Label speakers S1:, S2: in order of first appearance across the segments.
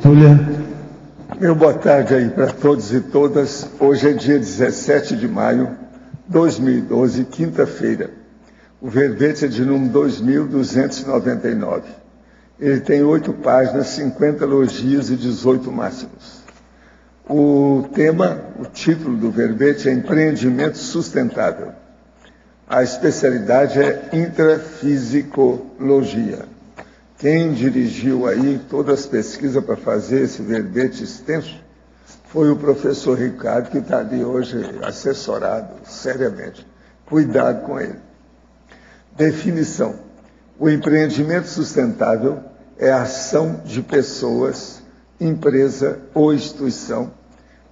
S1: Túlia.
S2: Meu boa tarde aí para todos e todas. Hoje é dia 17 de maio de 2012, quinta-feira. O verbete é de número 2299. Ele tem 8 páginas, 50 elogios e 18 máximos. O título do verbete é Empreendimento Sustentável. A especialidade é intrafisicologia. Quem dirigiu aí todas as pesquisas para fazer esse verbete extenso foi o professor Ricardo, que está ali hoje assessorado seriamente. Cuidado com ele. Definição. O empreendimento sustentável é a ação de pessoas, empresa ou instituição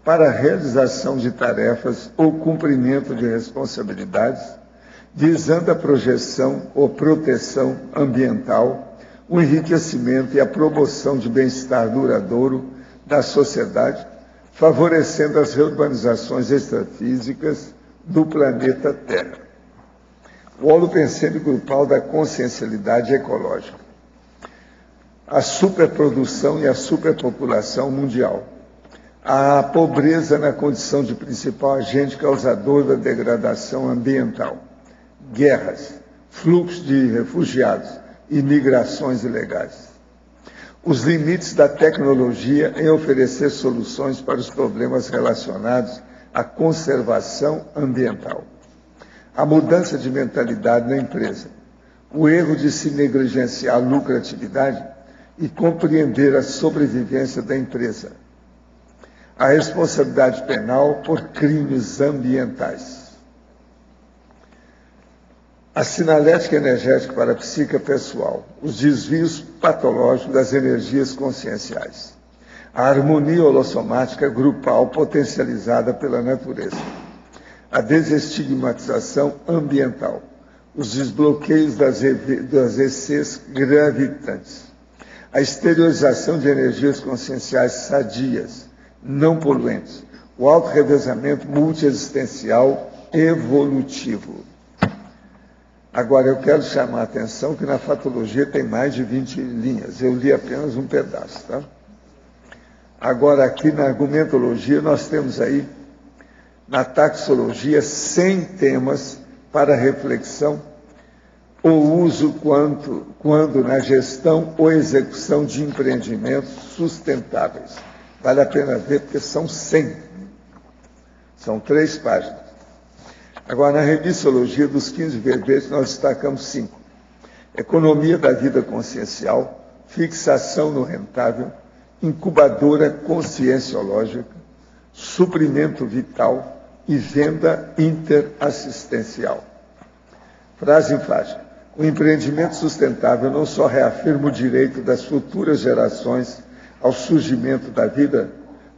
S2: para a realização de tarefas ou cumprimento de responsabilidades, visando a projeção ou proteção ambiental, o enriquecimento e a promoção de bem-estar duradouro da sociedade, favorecendo as reurbanizações extrafísicas do planeta Terra. O holopensene grupal da consciencialidade ecológica. A superprodução e a superpopulação mundial. A pobreza na condição de principal agente causador da degradação ambiental. Guerras, fluxo de refugiados e migrações ilegais. Os limites da tecnologia em oferecer soluções para os problemas relacionados à conservação ambiental. A mudança de mentalidade na empresa. O erro de se negligenciar a lucratividade e compreender a sobrevivência da empresa. A responsabilidade penal por crimes ambientais. A sinalética energética para a psique pessoal, os desvios patológicos das energias conscienciais, a harmonia holossomática grupal potencializada pela natureza, a desestigmatização ambiental, os desbloqueios das ECs gravitantes, a exteriorização de energias conscienciais sadias, não poluentes, o autorrevezamento multiexistencial evolutivo. Agora, eu quero chamar a atenção que na fatologia tem mais de 20 linhas. Eu li apenas um pedaço, tá? Agora, aqui na argumentologia, nós temos aí, na taxologia, 100 temas para reflexão ou uso quando na gestão ou execução de empreendimentos sustentáveis. Vale a pena ver, porque são 100. São 3 páginas. Agora, na revistologia dos 15 verbetes, nós destacamos 5. Economia da vida consciencial, fixação no rentável, incubadora conscienciológica, suprimento vital e venda interassistencial. Frase enfática. O empreendimento sustentável não só reafirma o direito das futuras gerações ao surgimento da vida,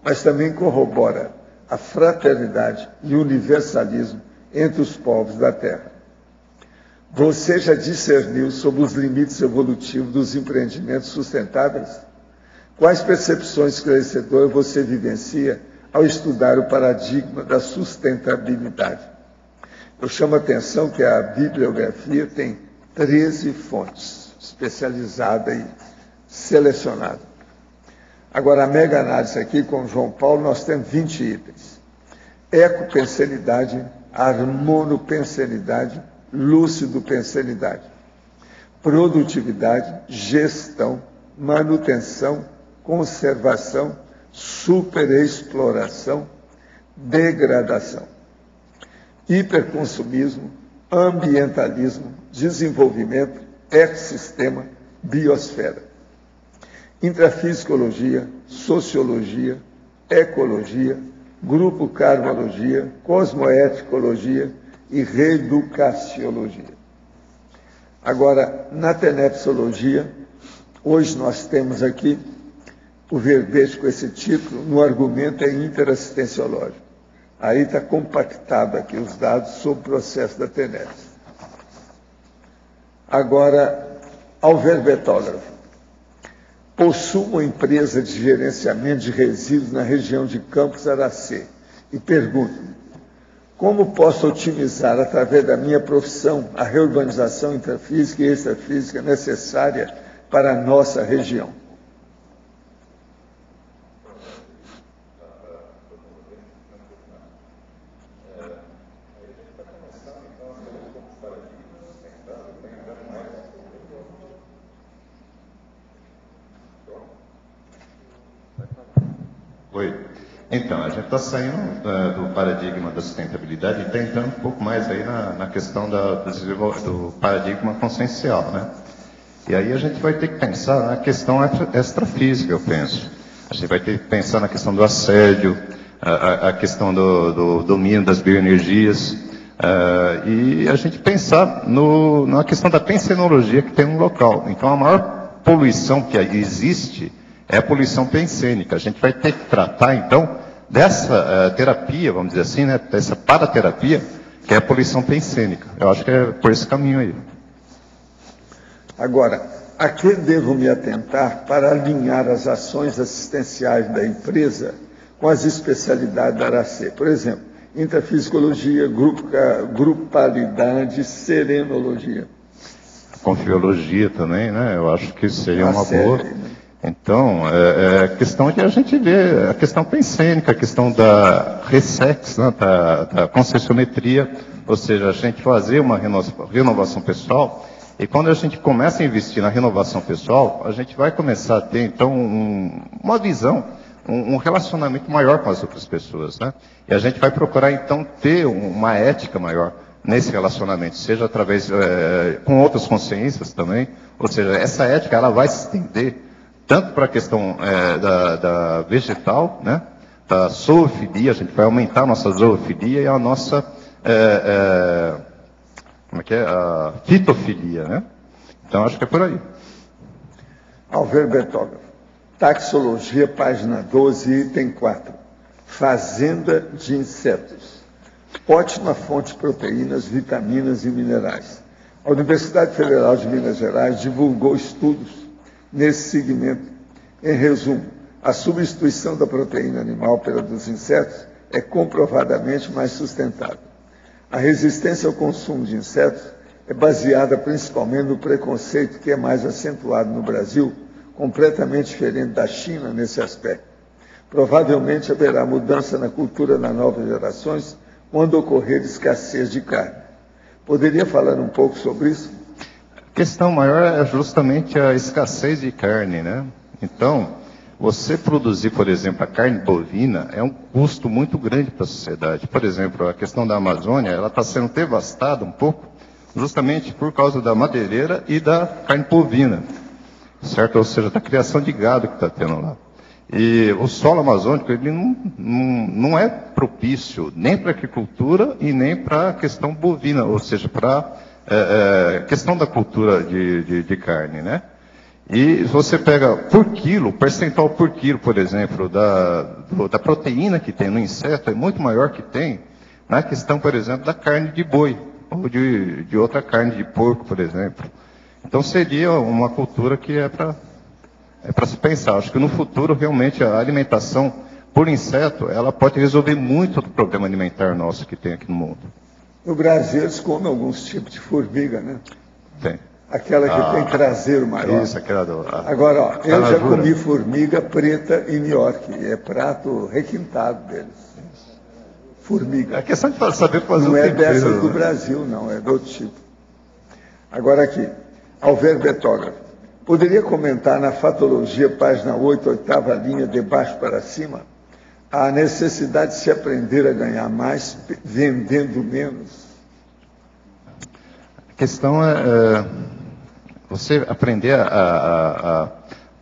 S2: mas também corrobora a fraternidade e o universalismo entre os povos da Terra. Você já discerniu sobre os limites evolutivos dos empreendimentos sustentáveis? Quais percepções esclarecedoras você vivencia ao estudar o paradigma da sustentabilidade? Eu chamo a atenção que a bibliografia tem 13 fontes especializadas e selecionadas. Agora, a mega análise aqui com João Paulo, nós temos 20 itens. Ecopensenidade, harmonopensenidade, lúcido-pensenidade, produtividade, gestão, manutenção, conservação, superexploração, degradação, hiperconsumismo, ambientalismo, desenvolvimento, ecossistema, biosfera, intrafisicologia, sociologia, ecologia, grupo karmologia, cosmoeticologia e reeducaciologia. Agora, na tenepsologia, hoje nós temos aqui o verbete com esse título, no argumento é interassistenciológico. Aí está compactado aqui os dados sobre o processo da TENEPS. Agora, ao verbetógrafo. Possuo uma empresa de gerenciamento de resíduos na região de Campos Aracê e pergunto, como posso otimizar, através da minha profissão, a reurbanização intrafísica e extrafísica necessária para a nossa região?
S1: Então, a gente está saindo do paradigma da sustentabilidade e está entrando um pouco mais aí na questão do paradigma consciencial, né? E aí a gente vai ter que pensar na questão extrafísica, eu penso. A gente vai ter que pensar na questão do assédio, a questão do domínio das bioenergias, e a gente pensar na questão da pensenologia que tem no local. Então, a maior poluição que existe é a poluição pensênica. A gente vai ter que tratar, então, dessa terapia, vamos dizer assim, né, dessa paraterapia, que é a poluição pensênica. Eu acho que é por esse caminho aí.
S2: Agora, a que devo me atentar para alinhar as ações assistenciais da empresa com as especialidades da ARACê? Por exemplo, intrafisicologia, grupalidade, serenologia.
S1: Confiologia também, né? Eu acho que seria uma
S2: série,
S1: boa.
S2: né?
S1: Então, é questão de a gente ver a questão pensênica, a questão da RESEX, né? da conscienciometria, ou seja, a gente fazer uma renovação pessoal. E quando a gente começa a investir na renovação pessoal, a gente vai começar a ter, então, uma visão, um relacionamento maior com as outras pessoas, né? E a gente vai procurar, então, ter uma ética maior nesse relacionamento, seja através, com outras consciências também, ou seja, essa ética, ela vai se estender tanto para a questão da vegetal, né? Da zoofilia, a gente vai aumentar a nossa zoofilia e a nossa... como é que é? A fitofilia, né? Então, acho que é por aí.
S2: Alver Betógrafo. Taxologia, página 12, item 4. Fazenda de insetos. Ótima fonte de proteínas, vitaminas e minerais. A Universidade Federal de Minas Gerais divulgou estudos nesse segmento. Em resumo, a substituição da proteína animal pela dos insetos é comprovadamente mais sustentável. A resistência ao consumo de insetos é baseada principalmente no preconceito que é mais acentuado no Brasil, completamente diferente da China nesse aspecto. Provavelmente haverá mudança na cultura das novas gerações quando ocorrer escassez de carne. Poderia falar um pouco sobre isso?
S1: A questão maior é justamente a escassez de carne, né? Então, você produzir, por exemplo, a carne bovina é um custo muito grande para a sociedade. Por exemplo, a questão da Amazônia, ela está sendo devastada um pouco, justamente por causa da madeireira e da carne bovina, certo? Ou seja, da criação de gado que está tendo lá. E o solo amazônico, ele não é propício nem para a agricultura e nem para a questão bovina, ou seja, para a questão da cultura de carne, né? E você pega por quilo, o percentual por quilo, por exemplo, da proteína que tem no inseto é muito maior que tem na questão, por exemplo, da carne de boi, ou de outra carne de porco, por exemplo. Então seria uma cultura que é para se pensar. Acho que no futuro, realmente, a alimentação por inseto, ela pode resolver muito do problema alimentar nosso que tem aqui no mundo.
S2: No Brasil, eles comem alguns tipos de formiga, né?
S1: Tem.
S2: Aquela que tem traseiro maior.
S1: Isso, aquela
S2: Agora, ó, eu já comi formiga preta em New York. É prato requintado deles. Formiga.
S1: É questão de saber fazer
S2: não
S1: o
S2: é
S1: tempero,
S2: dessas do
S1: né?
S2: Brasil, não. É do outro tipo. Agora aqui. Alver Betógrafo. Poderia comentar na Fatologia, página 8, oitava linha, de baixo para cima, a necessidade de se aprender a ganhar mais vendendo menos?
S1: A questão é você aprender a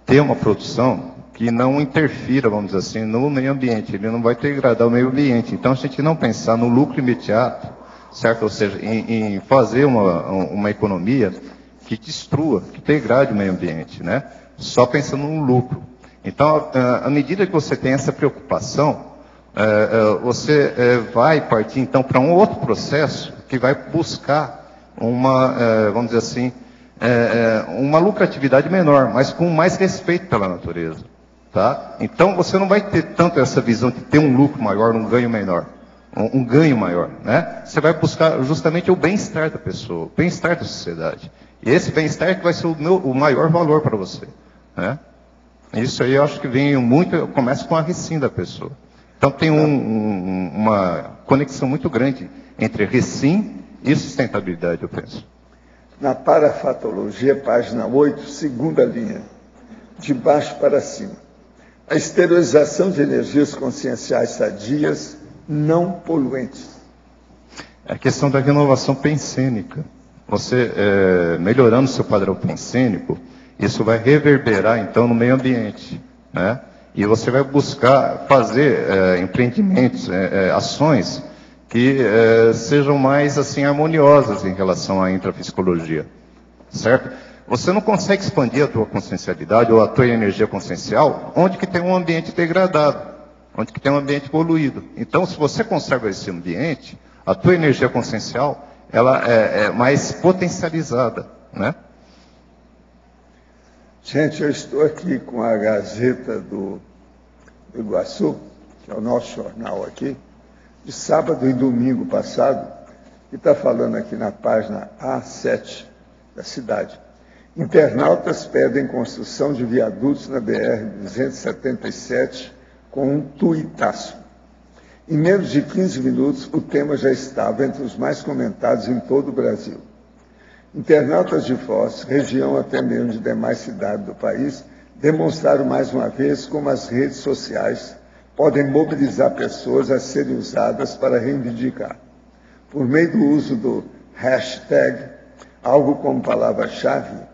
S1: ter uma produção que não interfira, vamos dizer assim, no meio ambiente. Ele não vai degradar o meio ambiente. Então, a gente não pensar no lucro imediato, certo? Ou seja, em fazer uma economia que destrua, que degrade o meio ambiente, né? Só pensando no lucro. Então, à medida que você tem essa preocupação, você vai partir, então, para um outro processo que vai buscar vamos dizer assim, uma lucratividade menor, mas com mais respeito pela natureza, tá? Então, você não vai ter tanto essa visão de ter um lucro maior, um ganho menor, um ganho maior, né? Você vai buscar justamente o bem-estar da pessoa, o bem-estar da sociedade. E esse bem-estar que vai ser o maior valor para você, né? Isso aí eu acho que vem muito, começa com a recim da pessoa. Então tem uma conexão muito grande entre recim e sustentabilidade, eu penso.
S2: Na Parafatologia, página 8, segunda linha, de baixo para cima. A esterilização de energias conscienciais sadias não poluentes.
S1: É a questão da renovação pensênica. Você, melhorando seu padrão pensênico, isso vai reverberar, então, no meio ambiente, né? E você vai buscar fazer empreendimentos, ações que sejam mais, assim, harmoniosas em relação à intrapsicologia, certo? Você não consegue expandir a tua consciencialidade ou a tua energia consciencial onde que tem um ambiente degradado, onde que tem um ambiente poluído. Então, se você conserva esse ambiente, a tua energia consciencial, ela é mais potencializada, né?
S2: Gente, eu estou aqui com a Gazeta do Iguaçu, que é o nosso jornal aqui, de sábado e domingo passado, que está falando aqui na página A7 da cidade. Internautas pedem construção de viadutos na BR-277 com um tuitaço. Em menos de 15 minutos, o tema já estava entre os mais comentados em todo o Brasil. Internautas de Foz, região até mesmo de demais cidades do país, demonstraram mais uma vez como as redes sociais podem mobilizar pessoas a serem usadas para reivindicar. Por meio do uso do hashtag, algo como palavra-chave,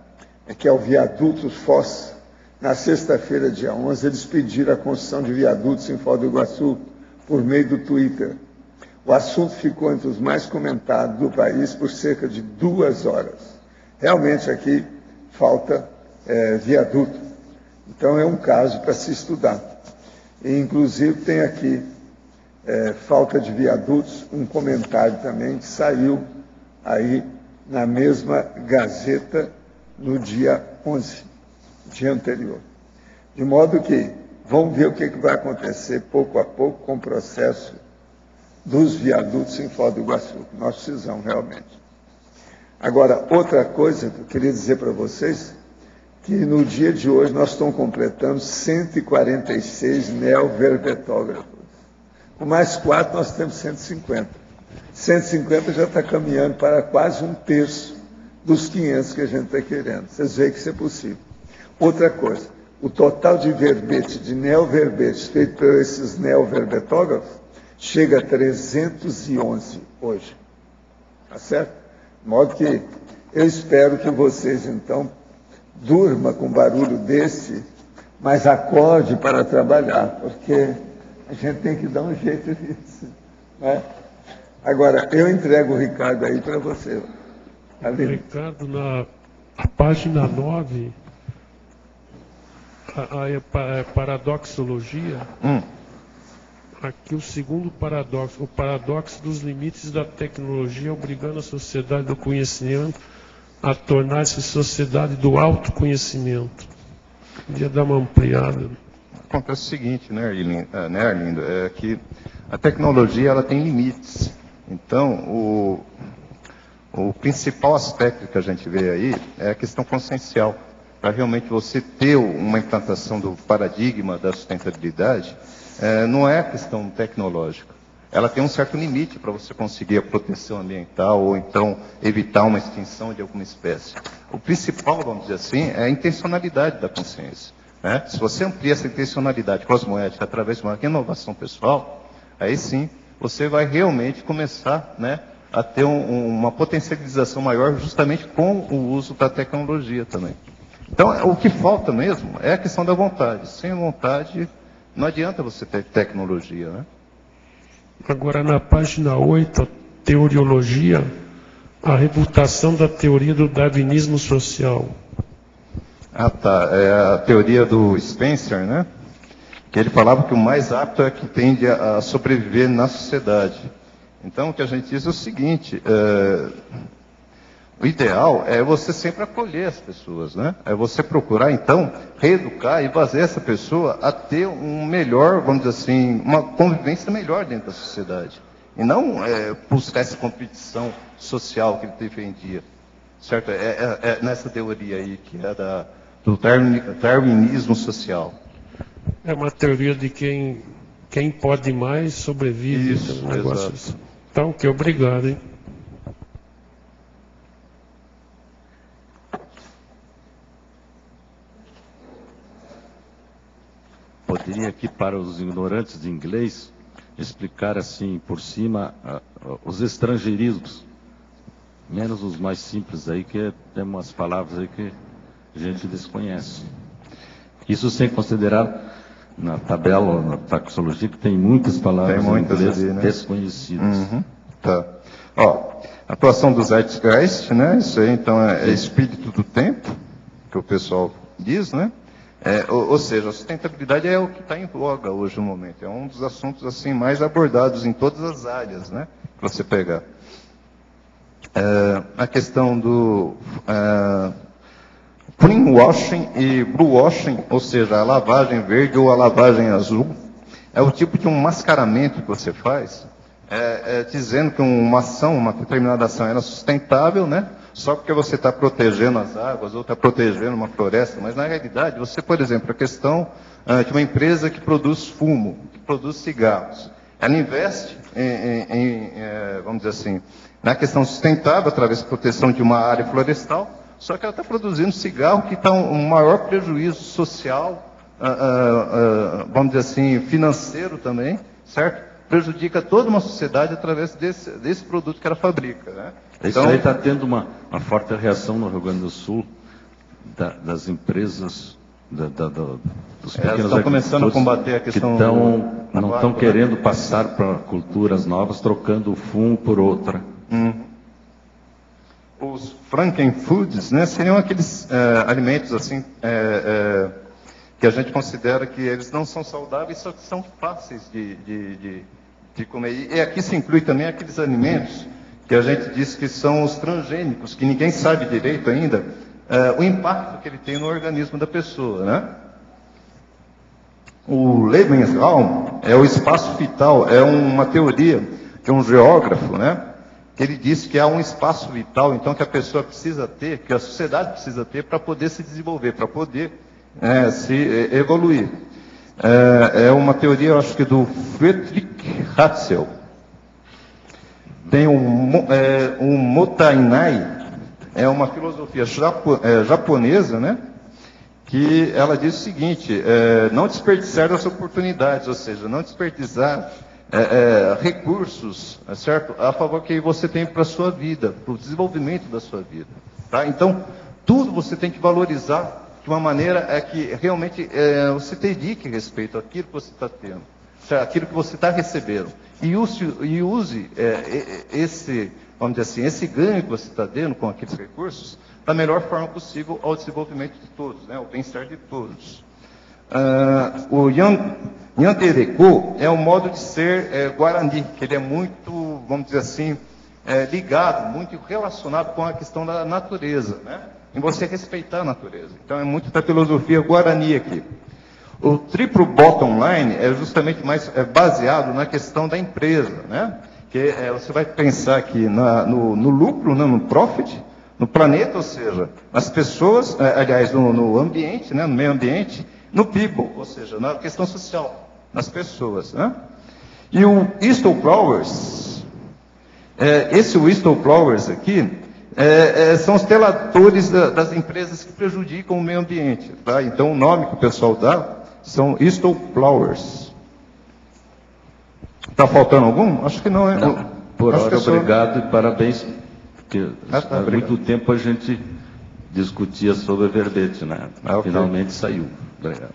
S2: que é o viaduto Foz, na sexta-feira, dia 11, eles pediram a construção de viadutos em Foz do Iguaçu por meio do Twitter. O assunto ficou entre os mais comentados do país por cerca de 2 horas. Realmente aqui falta viaduto. Então é um caso para se estudar. E, inclusive tem aqui falta de viadutos, um comentário também que saiu aí na mesma Gazeta no dia 11, dia anterior. De modo que vamos ver o que vai acontecer pouco a pouco com o processo dos viadutos em Foz do Iguaçu, que nós precisamos realmente. Agora, outra coisa que eu queria dizer para vocês, que no dia de hoje nós estamos completando 146 neoverbetógrafos. Com mais 4 nós temos 150. 150 já está caminhando para quase 1/3 dos 500 que a gente está querendo. Vocês veem que isso é possível. Outra coisa, o total de verbete, de neoverbetes feito por esses neoverbetógrafos, chega a 311 hoje. Tá certo? De modo que eu espero que vocês, então, durmam com barulho desse, mas acorde para trabalhar, porque a gente tem que dar um jeito nisso. Né? Agora, eu entrego o Ricardo aí para você. Ali.
S3: Ricardo, na página 9, a paradoxologia, aqui o segundo paradoxo, o paradoxo dos limites da tecnologia obrigando a sociedade do conhecimento a tornar-se sociedade do autoconhecimento. Podia dar uma ampliada.
S1: Acontece o seguinte, né, Arlindo, é que a tecnologia ela tem limites. Então, o principal aspecto que a gente vê aí é a questão consciencial. Para realmente você ter uma implantação do paradigma da sustentabilidade, não é questão tecnológica. Ela tem um certo limite para você conseguir a proteção ambiental ou então evitar uma extinção de alguma espécie. O principal, vamos dizer assim, é a intencionalidade da consciência. Né? Se você amplia essa intencionalidade cosmoética através de uma renovação pessoal, aí sim você vai realmente começar, né, a ter uma potencialização maior justamente com o uso da tecnologia também. Então, o que falta mesmo é a questão da vontade. Sem vontade, não adianta você ter tecnologia, né?
S3: Agora, na página 8, a teoriologia, a refutação da teoria do darwinismo social.
S1: Ah, tá. É a teoria do Spencer, né? Que ele falava que o mais apto é que tende a sobreviver na sociedade. Então, o que a gente diz é o seguinte, o ideal é você sempre acolher as pessoas, né? É você procurar, então, reeducar e fazer essa pessoa a ter um melhor, vamos dizer assim, uma convivência melhor dentro da sociedade. E não buscar essa competição social que ele defendia, certo? É nessa teoria aí, que é do darwinismo social.
S3: É uma teoria de quem pode mais sobrevive.
S1: Isso,
S3: um negócio
S1: exato.
S3: assim. Então, ok, obrigado, hein?
S4: poderia aqui, para os ignorantes de inglês, explicar assim, por cima, os estrangeirismos, menos os mais simples aí, que tem umas palavras aí que a gente desconhece. Isso sem considerar na tabela, na taxologia, que tem muitas palavras em inglês ali, né? Desconhecidas.
S1: Uhum. Tá. Ó, atuação do Zeitgeist, né? Isso aí, então, é espírito do tempo, que o pessoal diz, né? Ou seja, a sustentabilidade é o que está em voga hoje no momento. É um dos assuntos assim mais abordados em todas as áreas, né? Que você pegar. A questão do greenwashing e bluewashing, ou seja, a lavagem verde ou a lavagem azul, é o tipo de um mascaramento que você faz, dizendo que uma ação, uma determinada ação era sustentável, né? Só porque você está protegendo as águas ou está protegendo uma floresta, mas na realidade, você, por exemplo, a questão de uma empresa que produz fumo, que produz cigarros, ela investe vamos dizer assim, na questão sustentável, através da proteção de uma área florestal, só que ela está produzindo cigarro que está um maior prejuízo social, vamos dizer assim, financeiro também, certo? Prejudica toda uma sociedade através desse produto que ela fabrica, né?
S4: Isso aí está tendo uma forte reação no Rio Grande do Sul, das empresas, dos pequenos
S1: estão começando a combater a questão
S4: que não estão querendo passar para culturas novas, trocando o fumo por outra.
S1: Os Frankenfoods, né, seriam aqueles alimentos assim que a gente considera que eles não são saudáveis, só que são fáceis de comer. E aqui se inclui também aqueles alimentos que a gente diz que são os transgênicos, que ninguém sabe direito ainda o impacto que ele tem no organismo da pessoa, né? O Lebensraum é o espaço vital, é uma teoria de um geógrafo, né? Que ele disse que há um espaço vital, então, que a pessoa precisa ter, que a sociedade precisa ter para poder se desenvolver, para poder se evoluir. É uma teoria, eu acho que do Friedrich Hatzel. Tem o Motainai, é uma filosofia japonesa, né? Que ela diz o seguinte: não desperdiçar as oportunidades, ou seja, não desperdiçar recursos, certo? A favor que você tem para a sua vida, para o desenvolvimento da sua vida. Tá? Então, tudo você tem que valorizar de uma maneira que realmente você dedique respeito àquilo que você está tendo, certo? Aquilo que você está recebendo. E use esse, vamos dizer assim, esse ganho que você está tendo com aqueles recursos da melhor forma possível ao desenvolvimento de todos, né? Ao bem-estar de todos. O Yandereko é um modo de ser Guarani, que ele é muito, vamos dizer assim, ligado, muito relacionado com a questão da natureza, né? Em você respeitar a natureza. Então é muito da filosofia Guarani aqui. O triplo bottom line é justamente mais baseado na questão da empresa, né? Que você vai pensar aqui no lucro, né? No profit, no planeta, ou seja, nas pessoas, aliás, no ambiente, né? No meio ambiente, no people, ou seja, na questão social, nas pessoas, né? E o whistleblowers, esse whistleblowers aqui, são os delatores das empresas que prejudicam o meio ambiente, tá? Então o nome que o pessoal dá são whistleblowers. Está faltando algum? Acho que não, é?
S4: Não. Por hora, obrigado e parabéns, porque há muito tempo a gente discutia sobre verbete, né?
S1: Okay.
S4: Finalmente saiu. Obrigado.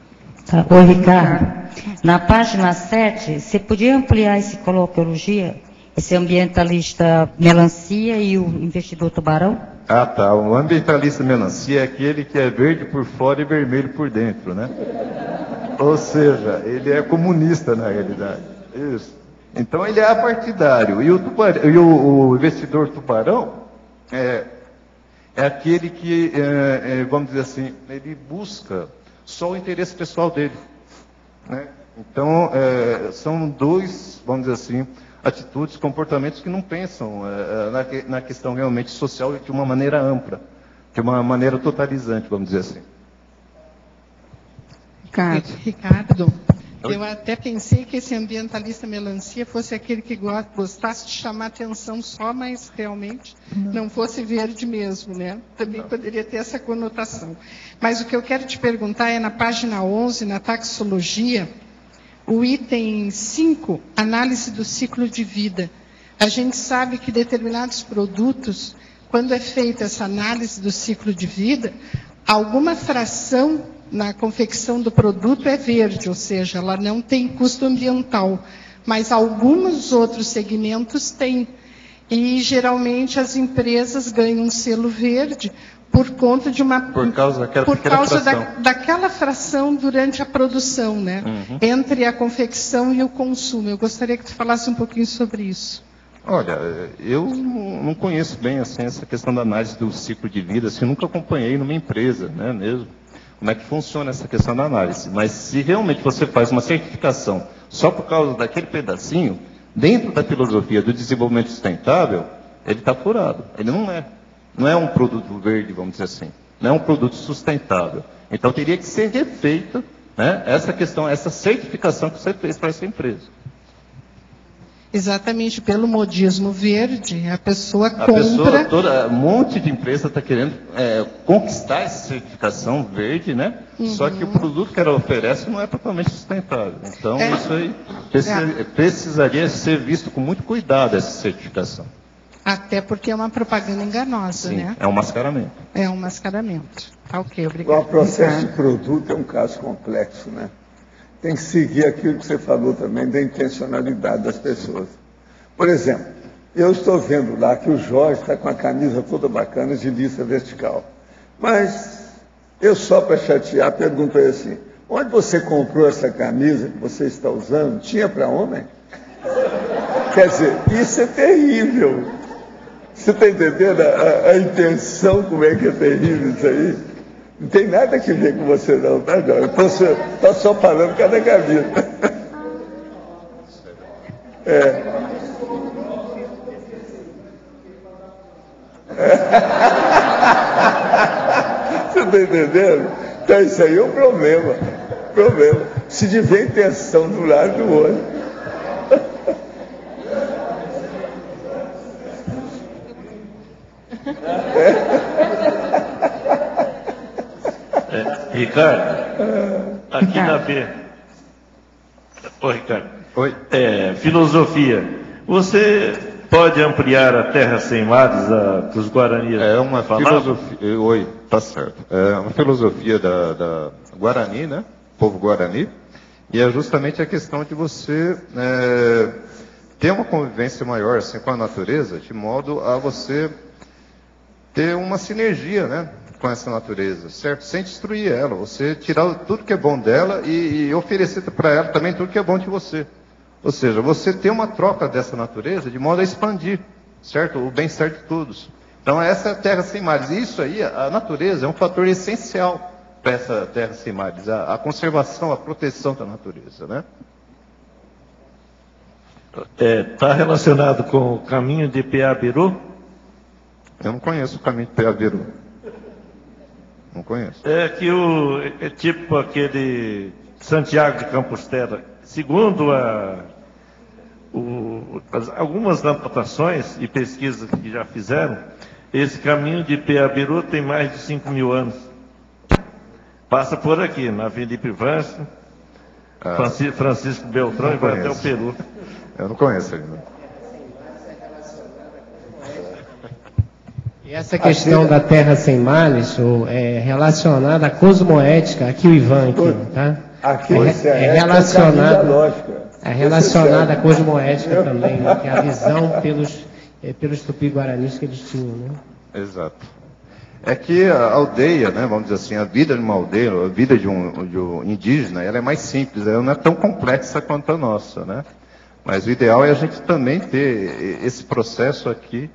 S5: Tá. Oi, Ricardo. Na página 7, você podia ampliar esse coloquiologia, esse ambientalista melancia e o investidor tubarão?
S1: Ah, tá. O ambientalista melancia é aquele que é verde por fora e vermelho por dentro, né? Ou seja, ele é comunista na realidade. Isso. Então ele é apartidário. E o investidor tubarão é aquele que, vamos dizer assim, ele busca só o interesse pessoal dele, né? Então, são dois, vamos dizer assim, atitudes, comportamentos que não pensam na questão realmente social de uma maneira ampla, de uma maneira totalizante, vamos dizer assim.
S6: Ricardo, Eu até pensei que esse ambientalista melancia fosse aquele que gostasse de chamar atenção só, mas realmente não fosse verde mesmo, né? Também poderia ter essa conotação. Mas o que eu quero te perguntar é na página 11, na taxologia, o item 5, análise do ciclo de vida. A gente sabe que determinados produtos, quando é feita essa análise do ciclo de vida, alguma fração na confecção do produto é verde, ou seja, ela não tem custo ambiental, mas alguns outros segmentos têm. E geralmente as empresas ganham um selo verde por conta de uma...
S1: Por causa
S6: daquela fração durante a produção, né? Entre a confecção e o consumo. Eu gostaria que tu falasse um pouquinho sobre isso.
S1: Olha, eu não conheço bem assim, essa questão da análise do ciclo de vida, assim, nunca acompanhei numa empresa, né, mesmo, como é que funciona essa questão da análise. Mas se realmente você faz uma certificação só por causa daquele pedacinho, dentro da filosofia do desenvolvimento sustentável, ele está furado. Ele não é um produto verde, vamos dizer assim, não é um produto sustentável. Então teria que ser refeita, né, essa questão, essa certificação que você fez para essa empresa.
S6: Exatamente, pelo modismo verde, a pessoa compra...
S1: Um monte de empresa está querendo conquistar essa certificação verde, né? Só que o produto que ela oferece não é totalmente sustentável. Então, isso aí precisaria ser visto com muito cuidado, essa certificação.
S6: Até porque é uma propaganda enganosa,
S1: Sim,
S6: né?
S1: é um mascaramento.
S6: É um mascaramento. Tá ok, obrigado.
S2: O processo de produto é um caso complexo, né? Tem que seguir aquilo que você falou também, da intencionalidade das pessoas. Por exemplo, eu estou vendo lá que o Jorge está com a camisa toda bacana de lista vertical. Mas eu, só para chatear, pergunto aí assim, onde você comprou essa camisa que você está usando? Tinha para homem? Quer dizer, isso é terrível. Você está entendendo a intenção, como é que é terrível isso aí? Não tem nada que ver com você não, tá, Jorge? Estou só falando cada camisa. Você está entendendo? Então isso aí é um problema. Se tiver intenção do lado do outro.
S7: Ricardo, aqui na B. Oi, Ricardo.
S1: Oi.
S7: Filosofia. Você pode ampliar a Terra Sem Mares dos Guarani?
S1: É uma filosofia. Oi, tá certo. É uma filosofia da Guarani, né? Povo Guarani. E é justamente a questão de você ter uma convivência maior assim, com a natureza, de modo a você ter uma sinergia, né? Com essa natureza, certo? Sem destruir ela, você tirar tudo que é bom dela e oferecer para ela também tudo que é bom de você. Ou seja, você ter uma troca dessa natureza de modo a expandir, certo? O bem-estar de todos. Então essa é a Terra Sem Mares. E isso aí, a natureza é um fator essencial para essa Terra Sem Mares, a conservação, a proteção da natureza, né?
S7: Está relacionado com o caminho de Peabiru?
S1: Eu não conheço o caminho de Peabiru. Não conheço.
S7: É que é tipo aquele Santiago de Compostela. Segundo algumas anotações e pesquisas que já fizeram, esse caminho de Peabiru tem mais de 5.000 anos. Passa por aqui, na Felipe Vance, Francisco Beltrão e vai até o Peru.
S1: Eu não conheço ainda.
S8: E essa questão da Terra Sem Males é relacionada à cosmoética, aqui o Ivan, tá? É relacionada à cosmoética também, né? Que é a visão pelos tupi-guaranis que eles tinham, né?
S1: Exato. É que a aldeia, né, vamos dizer assim, a vida de uma aldeia, a vida de um indígena, ela é mais simples, ela não é tão complexa quanto a nossa, né? Mas o ideal é a gente também ter esse processo aqui,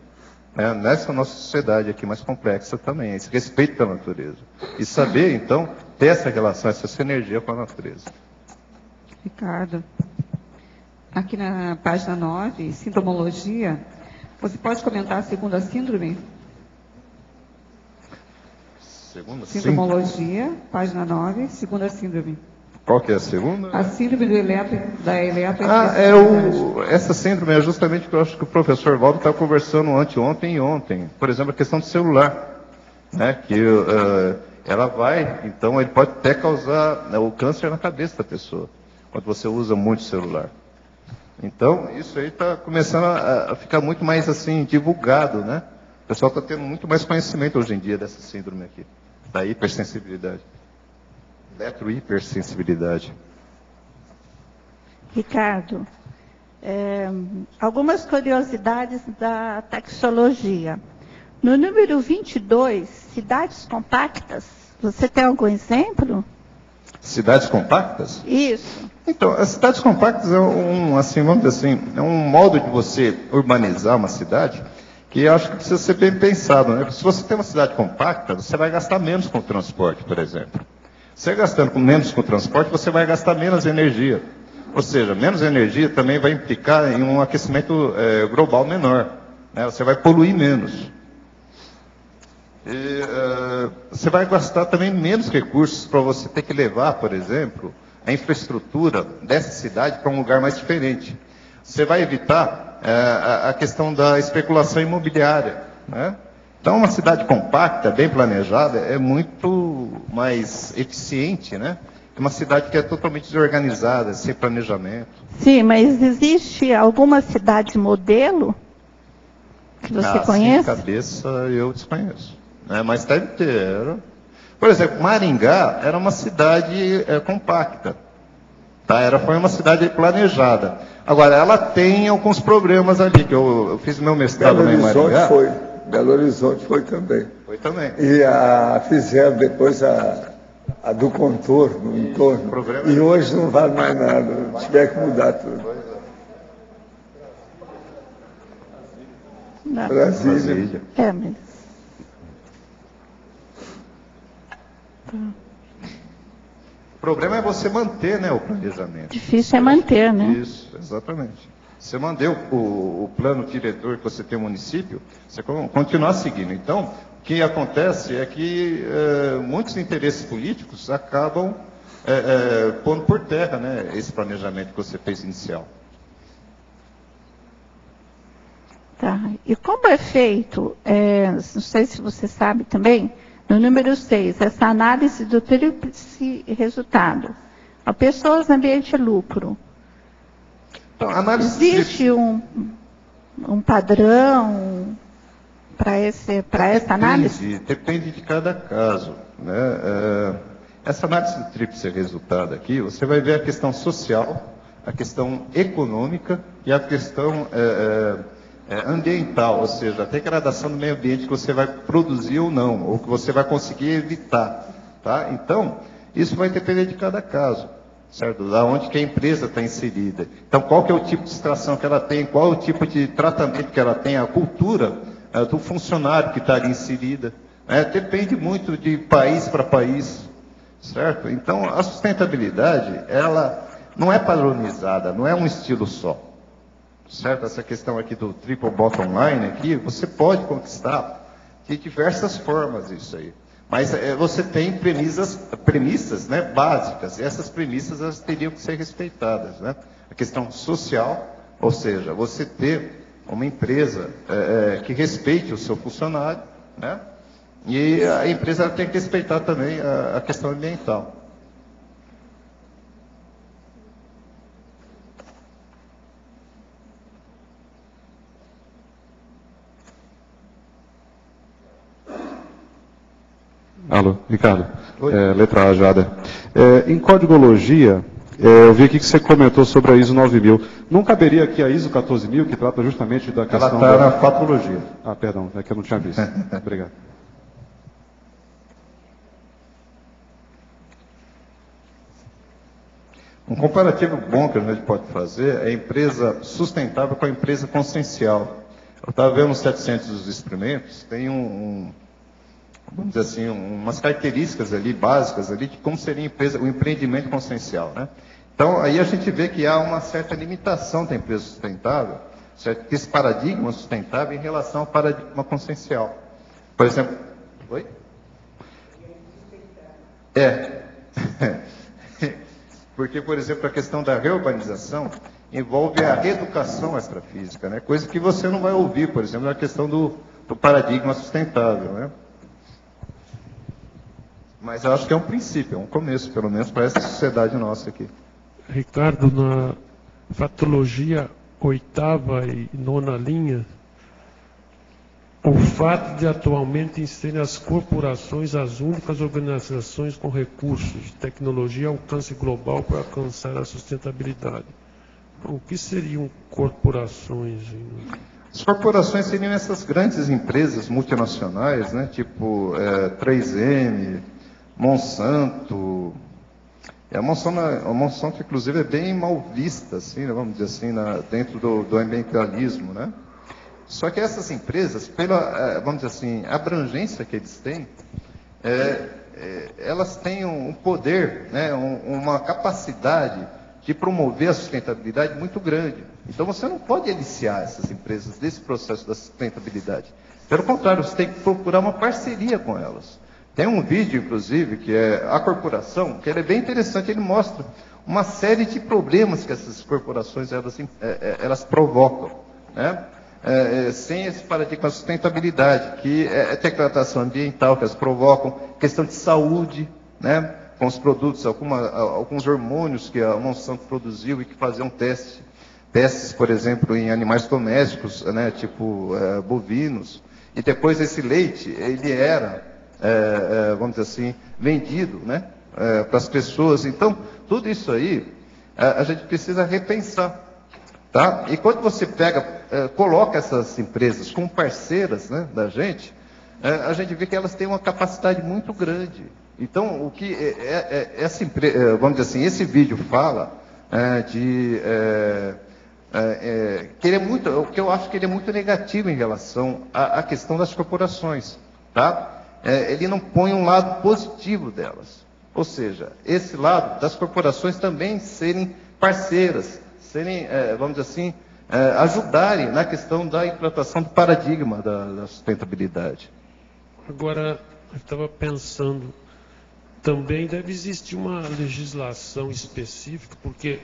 S1: né, nessa nossa sociedade aqui mais complexa também, esse respeito pela natureza. E saber, então, ter essa relação, essa sinergia com a natureza.
S9: Ricardo, aqui na página 9, sintomologia, você pode comentar a segunda síndrome? Sintomologia, página 9, segunda síndrome.
S1: Qual que é a segunda?
S9: A síndrome da
S1: Essa síndrome é justamente o que eu acho que o professor Valdo estava conversando anteontem e ontem. Por exemplo, a questão do celular, né? Que ela vai, então ele pode até causar, né, o câncer na cabeça da pessoa, quando você usa muito o celular. Então, isso aí está começando a ficar muito mais assim, divulgado, né? O pessoal está tendo muito mais conhecimento hoje em dia dessa síndrome aqui, da hipersensibilidade. Eletrohipersensibilidade.
S10: Ricardo, algumas curiosidades da taxologia. No número 22, cidades compactas, você tem algum exemplo?
S1: Cidades compactas?
S10: Isso.
S1: Então, as cidades compactas é vamos dizer assim, é um modo de você urbanizar uma cidade que eu acho que precisa ser bem pensado, né? Porque se você tem uma cidade compacta, você vai gastar menos com o transporte, por exemplo. Você gastando menos com o transporte, você vai gastar menos energia. Ou seja, menos energia também vai implicar em um aquecimento global menor, né? Você vai poluir menos. E, você vai gastar também menos recursos para você ter que levar, por exemplo, a infraestrutura dessa cidade para um lugar mais diferente. Você vai evitar a questão da especulação imobiliária, né? Então, uma cidade compacta, bem planejada, é muito mais eficiente, né? Que uma cidade que é totalmente desorganizada, sem planejamento.
S10: Sim, mas existe alguma cidade modelo que você conhece?
S1: De cabeça eu desconheço. Mas deve ter. Por exemplo, Maringá era uma cidade compacta. Tá? Foi uma cidade planejada. Agora, ela tem alguns problemas ali, que eu fiz meu mestrado em Maringá.
S2: Belo Horizonte foi também.
S1: Foi também.
S2: E fizeram depois a do contorno, no entorno. E hoje não vale mais nada. Tiver que mudar tudo. Brasília.
S10: Mas...
S1: O problema é você manter, né, o planejamento.
S10: Difícil é manter, né?
S1: Isso, exatamente. Você manter o plano diretor que você tem no município, você continuar seguindo. Então, o que acontece é que muitos interesses políticos acabam pondo por terra, né, esse planejamento que você fez inicial.
S10: Tá. E como é feito, não sei se você sabe também, no número 6, essa análise do tríplice resultado. A pessoas, ambiente e lucro.
S1: Então,
S10: existe um padrão para essa análise?
S1: Depende de cada caso, né? Essa análise do tríplice resultado aqui, você vai ver a questão social, a questão econômica e a questão ambiental, ou seja, a degradação do meio ambiente que você vai produzir ou não, ou que você vai conseguir evitar. Tá? Então, isso vai depender de cada caso, certo? Da onde que a empresa está inserida. Então, qual que é o tipo de extração que ela tem, qual é o tipo de tratamento que ela tem, a cultura do funcionário que está ali inserida. Depende muito de país para país, certo? Então, a sustentabilidade, ela não é padronizada, não é um estilo só. Certo? Essa questão aqui do triple bottom line aqui, você pode conquistar de diversas formas isso aí. Mas você tem premissas, né, básicas, e essas premissas elas teriam que ser respeitadas, né? A questão social, ou seja, você ter uma empresa que respeite o seu funcionário, né? E a empresa ela tem que respeitar também a questão ambiental.
S11: Alô, Ricardo. Letra A, Jada. Em códigologia, eu vi aqui que você comentou sobre a ISO 9000. Não caberia aqui a ISO 14000, que trata justamente da questão...
S1: Ela está na patologia.
S11: Ah, perdão, é que eu não tinha visto. Obrigado.
S1: Um comparativo bom que a gente pode fazer é a empresa sustentável com a empresa consciencial. Eu estava vendo os 700 experimentos, tem vamos dizer assim, umas características ali, básicas ali, de como seria o empreendimento consciencial, né? Então, aí a gente vê que há uma certa limitação da empresa sustentável, certo? Esse paradigma sustentável em relação ao paradigma consciencial. Por exemplo... Oi? Porque, por exemplo, a questão da reurbanização envolve a reeducação extrafísica, né? Coisa que você não vai ouvir, por exemplo, na questão do paradigma sustentável, né? Mas eu acho que é um princípio, é um começo, pelo menos, para essa sociedade nossa aqui.
S3: Ricardo, na fatologia 8ª e 9ª linha, o fato de atualmente serem as corporações as únicas organizações com recursos de tecnologia e alcance global para alcançar a sustentabilidade. O que seriam corporações?
S1: As corporações seriam essas grandes empresas multinacionais, né, tipo 3M, Monsanto. A Monsanto, inclusive, é bem mal vista, assim, né, vamos dizer assim, dentro do ambientalismo, né? Só que essas empresas, pela, vamos dizer assim, abrangência que eles têm, elas têm um poder, né, uma capacidade de promover a sustentabilidade muito grande. Então você não pode aliciar essas empresas desse processo da sustentabilidade. Pelo contrário, você tem que procurar uma parceria com elas. Tem um vídeo, inclusive, que é a corporação, que ele é bem interessante, ele mostra uma série de problemas que essas corporações elas provocam, né? Sem esse paradigma da sustentabilidade, que é degradação ambiental que elas provocam, questão de saúde, né? Com os produtos, alguns hormônios que a Monsanto produziu e que faziam testes, por exemplo, em animais domésticos, né? Tipo bovinos, e depois esse leite, ele era, vamos dizer assim, vendido, né? Para as pessoas. Então, tudo isso aí, a gente precisa repensar. Tá? E quando você coloca essas empresas como parceiras, né, da gente, a gente vê que elas têm uma capacidade muito grande. Então, o que essa empresa, vamos dizer assim, esse vídeo fala que ele é muito, o que eu acho que ele é muito negativo em relação à questão das corporações, tá? Ele não põe um lado positivo delas. Ou seja, esse lado das corporações também serem parceiras, serem, vamos dizer assim, ajudarem na questão da implantação do paradigma da sustentabilidade.
S3: Agora, eu estava pensando, também deve existir uma legislação específica, porque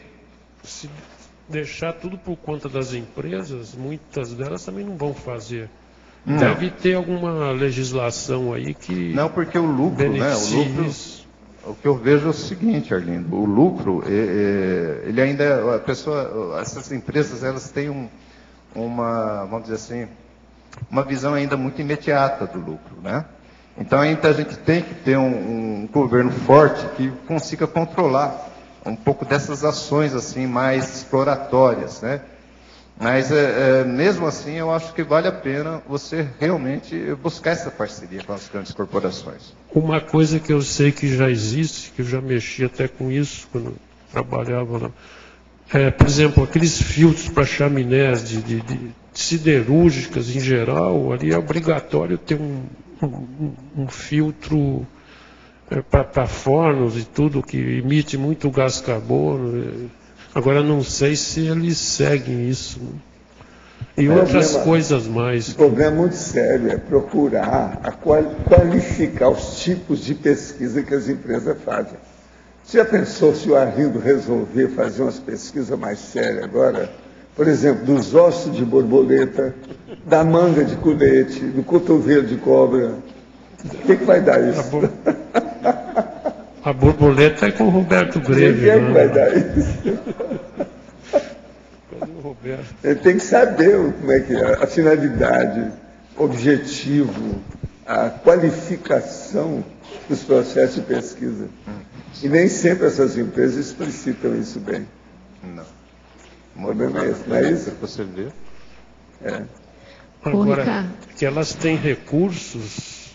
S3: se deixar tudo por conta das empresas, muitas delas também não vão fazer. Não. Deve ter alguma legislação aí que...
S1: Não, porque o lucro, né? O que eu vejo é o seguinte, Arlindo, o lucro, ele ainda, essas empresas, elas têm vamos dizer assim, uma visão ainda muito imediata do lucro, né? Então ainda a gente tem que ter um governo forte que consiga controlar um pouco dessas ações assim mais exploratórias, né? Mas mesmo assim eu acho que vale a pena você realmente buscar essa parceria com as grandes corporações.
S3: Uma coisa que eu sei que já existe, que eu já mexi até com isso quando trabalhava lá, por exemplo, aqueles filtros para chaminés de siderúrgicas em geral, ali é obrigatório ter um filtro para fornos e tudo que emite muito gás carbono. Agora, não sei se eles seguem isso. E outras coisas mais.
S2: O problema muito sério é procurar qualificar os tipos de pesquisa que as empresas fazem. Você já pensou se o Arlindo resolver fazer umas pesquisas mais sérias agora? Por exemplo, dos ossos de borboleta, da manga de colete, do cotovelo de cobra. O que vai dar isso?
S3: A borboleta é com o Roberto Greve.
S2: Quem é que vai dar isso? Ele tem que saber como é que é, a finalidade, o objetivo, a qualificação dos processos de pesquisa. E nem sempre essas empresas explicitam isso bem.
S1: Não.
S2: O problema é esse, não é isso?
S1: Você vê.
S3: Agora, que elas têm recursos...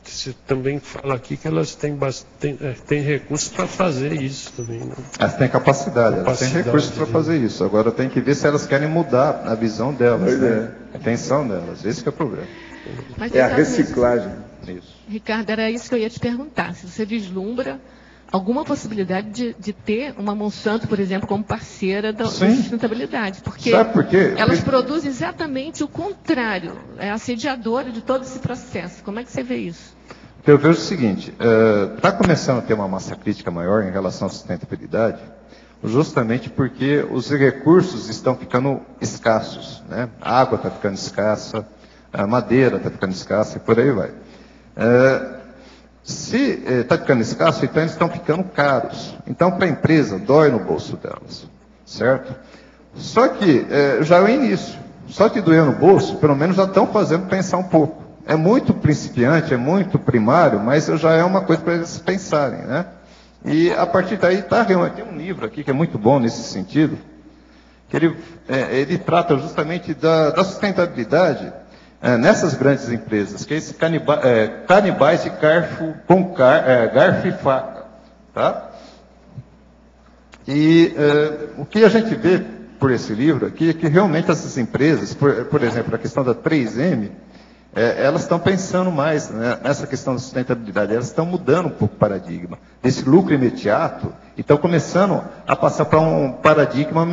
S3: você também fala aqui que elas têm recursos para fazer isso também. Né?
S1: Elas têm capacidade, elas têm recursos para fazer isso. Agora tem que ver se elas querem mudar a visão delas, né? A intenção delas. Esse que é o problema.
S9: Mas
S2: a reciclagem.
S1: Isso.
S9: Ricardo, era isso que eu ia te perguntar. Se você vislumbra alguma possibilidade de ter uma Monsanto, por exemplo, como parceira da sustentabilidade. Porque
S1: sabe por quê?
S9: Elas produzem exatamente o contrário. É assediadora de todo esse processo. Como é que você vê isso?
S1: Eu vejo o seguinte, está começando a ter uma massa crítica maior em relação à sustentabilidade, justamente porque os recursos estão ficando escassos, né? A água está ficando escassa, a madeira está ficando escassa e por aí vai. Se está ficando escasso, então eles estão ficando caros. Então, para a empresa, dói no bolso delas, certo? Só que já é o início. Só que doer no bolso, pelo menos já estão fazendo pensar um pouco. É muito principiante, é muito primário, mas já é uma coisa para eles pensarem, né? E a partir daí tem um livro aqui que é muito bom nesse sentido, que ele trata justamente da sustentabilidade nessas grandes empresas, que é esse canibais de garfo e faca, tá? E o que a gente vê por esse livro aqui é que realmente essas empresas, por exemplo, a questão da 3M, elas estão pensando mais, né, nessa questão da sustentabilidade, elas estão mudando um pouco o paradigma desse lucro imediato e estão começando a passar para um paradigma,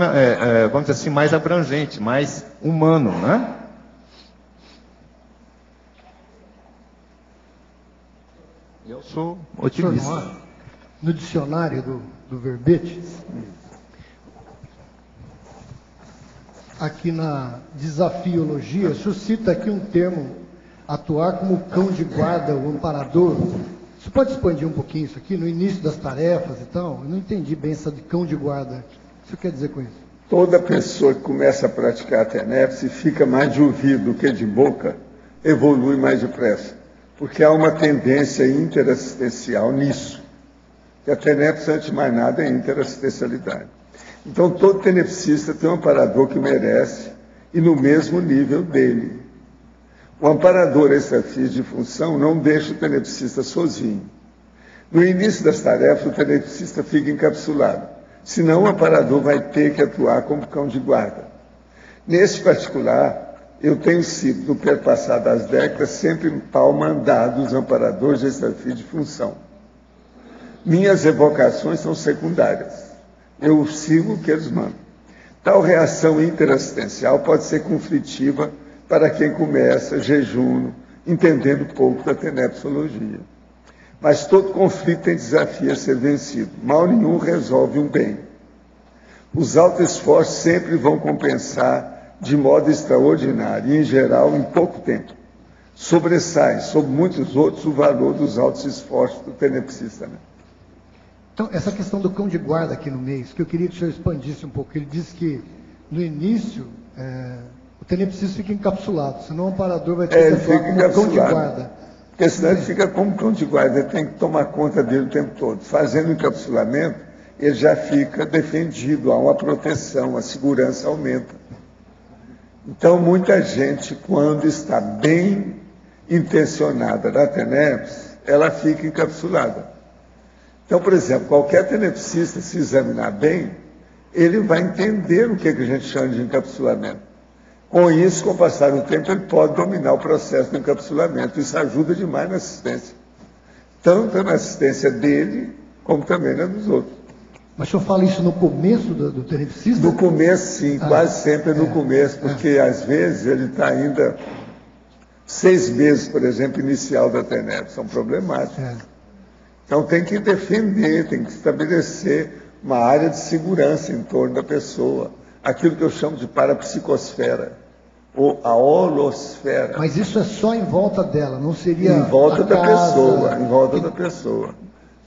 S1: vamos dizer assim, mais abrangente, mais humano, né? Eu sou otimista.
S12: No dicionário do verbete, aqui na desafiologia, suscita aqui um termo, atuar como cão de guarda, o amparador. Você pode expandir um pouquinho isso aqui, no início das tarefas e tal? Eu não entendi bem essa de cão de guarda. O que você quer dizer com isso?
S2: Toda pessoa que começa a praticar a TENEPS e fica mais de ouvido do que de boca, evolui mais depressa. Porque há uma tendência interassistencial nisso. E a TENEPS, antes de mais nada, é interassistencialidade. Então, todo tenepsista tem um amparador que merece e no mesmo nível dele. O amparador extrafísico de função não deixa o tenepsista sozinho. No início das tarefas, o tenepsista fica encapsulado. Senão, o amparador vai ter que atuar como cão de guarda. Nesse particular, eu tenho sido, no perpassar das décadas, sempre pau mandado dos amparadores extrafísicos de função. Minhas evocações são secundárias. Eu sigo o que eles mandam. Tal reação interassistencial pode ser conflitiva para quem começa jejuno, entendendo pouco da tenepsologia. Mas todo conflito tem desafio a ser vencido. Mal nenhum resolve um bem. Os altos esforços sempre vão compensar de modo extraordinário e, em geral, em pouco tempo. Sobressai sobre muitos outros o valor dos altos esforços do tenepsista, né?
S12: Então, essa questão do cão de guarda aqui no meio, que eu queria que o senhor expandisse um pouco. Ele disse que, no início, o tenepsista fica encapsulado, senão o amparador vai ter que atuar como cão de guarda.
S2: Porque senão ele fica como cão de guarda, ele tem que tomar conta dele o tempo todo. Fazendo o encapsulamento, ele já fica defendido, há uma proteção, a segurança aumenta. Então, muita gente, quando está bem intencionada na TENEPS, ela fica encapsulada. Então, por exemplo, qualquer tenepsista, se examinar bem, ele vai entender o que a gente chama de encapsulamento. Com isso, com o passar do tempo, ele pode dominar o processo do encapsulamento. Isso ajuda demais na assistência. Tanto na assistência dele, como também na dos outros.
S12: Mas o senhor fala isso no começo do tenepsista?
S2: No começo, sim. Quase sempre é no começo, porque às vezes ele está ainda 6 meses, por exemplo, inicial da TENEPS. São problemáticos. Então tem que defender, tem que estabelecer uma área de segurança em torno da pessoa. Aquilo que eu chamo de parapsicosfera, ou a holosfera.
S12: Mas isso é só em volta dela, não seria
S2: em volta da pessoa, em volta da pessoa.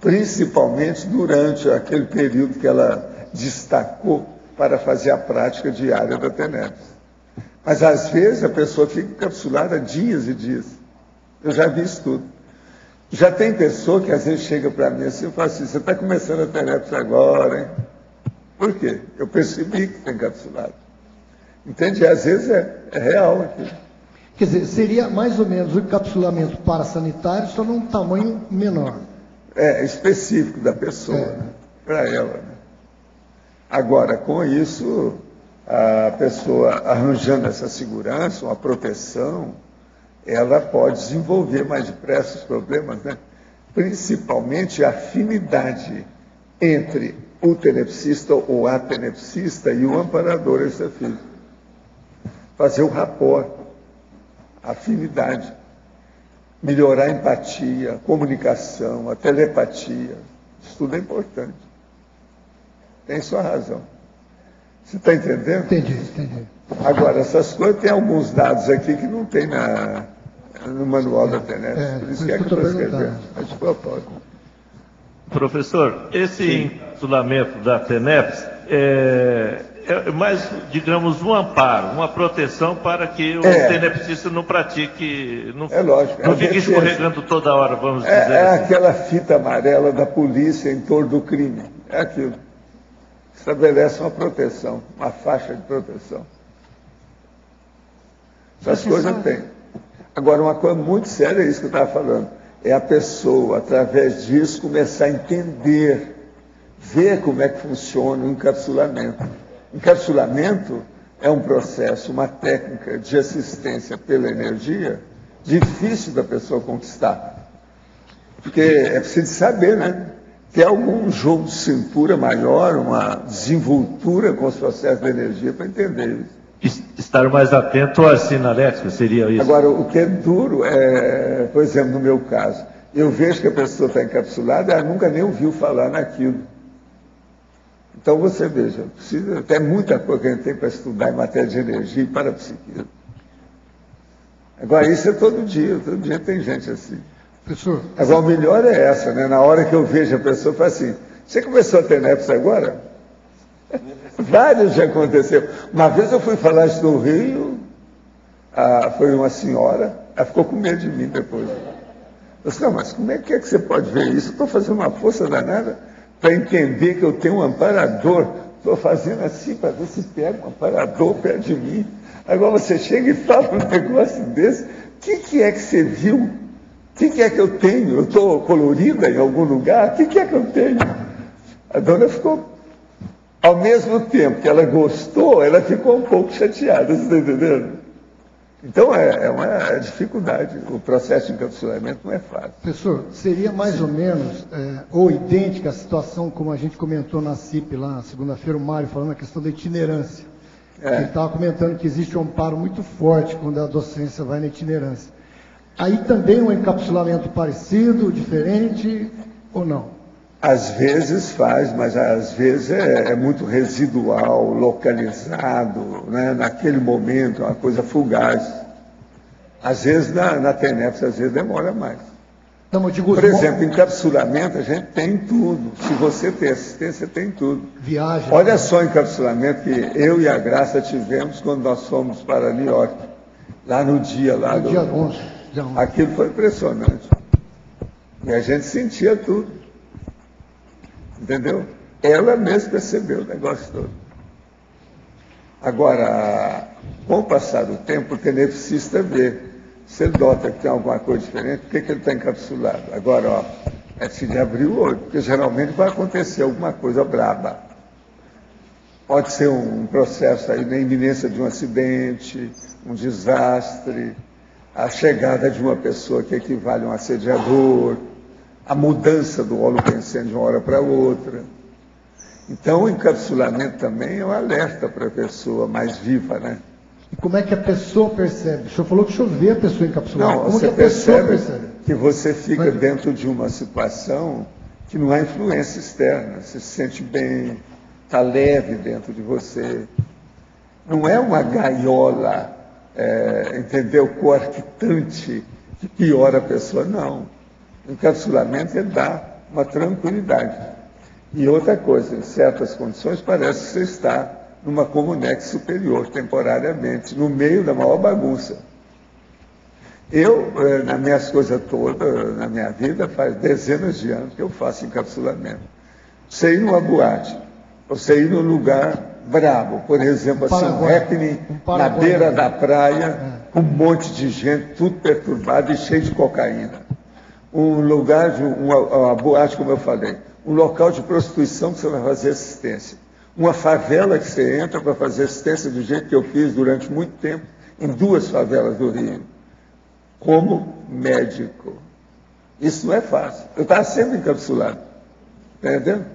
S2: Principalmente durante aquele período que ela destacou para fazer a prática diária da TENEPS. Mas às vezes a pessoa fica encapsulada dias e dias. Eu já vi isso tudo. Já tem pessoa que às vezes chega para mim assim e fala assim, você está começando a TENEPS agora, hein? Por quê? Eu percebi que está encapsulado. Entende? Às vezes é real aqui.
S12: Quer dizer, seria mais ou menos o encapsulamento parasanitário, só num tamanho menor.
S2: Específico da pessoa, né? Para ela. Né? Agora, com isso, a pessoa arranjando essa segurança, uma proteção, ela pode desenvolver mais depressa os problemas, né? Principalmente a afinidade entre o tenepsista ou a tenepsista e o amparador extrafísico. Fazer o rapport, a afinidade. melhorar a empatia, a comunicação, a telepatia. Isso tudo é importante. Tem sua razão. Você está entendendo?
S12: Entendi.
S2: Agora, essas coisas, tem alguns dados aqui que não tem no manual da TENEPS. Por isso que eu estou escrevendo. É de propósito.
S7: Professor, esse encapsulamento da TENEPS é mais, digamos, um amparo, uma proteção para que o tenepsista não pratique, não fique escorregando toda hora, vamos dizer assim.
S2: É aquela fita amarela da polícia em torno do crime. É aquilo. Estabelece uma proteção, uma faixa de proteção. Essas coisas tem. Agora, uma coisa muito séria é isso que eu estava falando. É a pessoa, através disso, começar a entender, ver como é que funciona o encapsulamento. Encapsulamento é um processo, uma técnica de assistência pela energia difícil da pessoa conquistar. Porque é preciso saber, né? Ter algum jogo de cintura maior, uma desenvoltura com os processos de energia para entender isso.
S7: Estar mais atento à sinalética, seria isso?
S2: Agora, o que é duro é, por exemplo, no meu caso, eu vejo que a pessoa está encapsulada, ela nunca nem ouviu falar naquilo. Então, você veja, tem muita coisa que a gente tem para estudar em matéria de energia e parapsiquismo. Agora, isso é todo dia tem gente assim.
S12: Professor,
S2: agora, o melhor é essa, né? Na hora que eu vejo a pessoa, eu falo assim, você começou a ter TENEPS agora? Vários já aconteceu. Uma vez eu fui falar isso no Rio, foi uma senhora, ela ficou com medo de mim depois. Eu disse, não, mas como é que você pode ver isso? Eu estou fazendo uma força danada para entender que eu tenho um amparador. Estou fazendo assim para ver se pega um amparador perto de mim. Agora você chega e fala um negócio desse. O que é que você viu? O que é que eu tenho? Eu estou colorida em algum lugar? O que é que eu tenho? A dona ficou, ao mesmo tempo que ela gostou, ela ficou um pouco chateada, você está entendendo? Então é uma dificuldade, o processo de encapsulamento não é fácil.
S12: Professor, seria mais ou menos ou idêntica a situação como a gente comentou na CIP lá na segunda-feira, o Mário falando a questão da itinerância. Ele estava comentando que existe um amparo muito forte quando a docência vai na itinerância. Aí também um encapsulamento parecido, diferente, ou não?
S2: Às vezes faz, mas às vezes é muito residual, localizado, né? Naquele momento, é uma coisa fugaz. Às vezes na TENEPS, às vezes demora mais.
S12: Não, eu digo,
S2: por exemplo, encapsulamento, a gente tem tudo. Se você tem assistência, tem tudo.
S12: Viagem.
S2: Olha só o encapsulamento que eu e a Graça tivemos quando nós fomos para New York. Lá no dia lá
S12: no dia 11.
S2: Aquilo foi impressionante. E a gente sentia tudo. Entendeu? Ela mesma percebeu o negócio todo. Agora, com o passar do tempo, o tenepsista vê. Se ele nota que tem alguma coisa diferente, por que ele está encapsulado? Agora, é preciso abrir o olho, porque geralmente vai acontecer alguma coisa braba. Pode ser um processo aí na iminência de um acidente, um desastre, a chegada de uma pessoa que equivale a um assediador, a mudança do holopensene de uma hora para outra. Então, o encapsulamento também é um alerta para a pessoa mais viva, né?
S12: E como é que a pessoa percebe? O senhor falou que o senhor vê a pessoa encapsulada.
S2: Não,
S12: como
S2: você
S12: que a pessoa percebe?
S2: Que você fica dentro de uma situação que não há influência externa. Você se sente bem, está leve dentro de você. Não é uma gaiola, entendeu, coarctante, que piora a pessoa, não. O encapsulamento ele dá uma tranquilidade. E outra coisa, em certas condições, parece que você está numa comunex superior, temporariamente, no meio da maior bagunça. Eu, nas minhas coisas todas, na minha vida, faz dezenas de anos que eu faço encapsulamento. Você ir numa boate, você ir num lugar brabo, por exemplo, assim, um happening na beira da praia, com um monte de gente, tudo perturbado e cheio de cocaína. Um lugar, uma boate, como eu falei, um local de prostituição que você vai fazer assistência. Uma favela que você entra para fazer assistência do jeito que eu fiz durante muito tempo, em 2 favelas do Rio, como médico. Isso não é fácil. Eu estava sempre encapsulado. Está entendendo?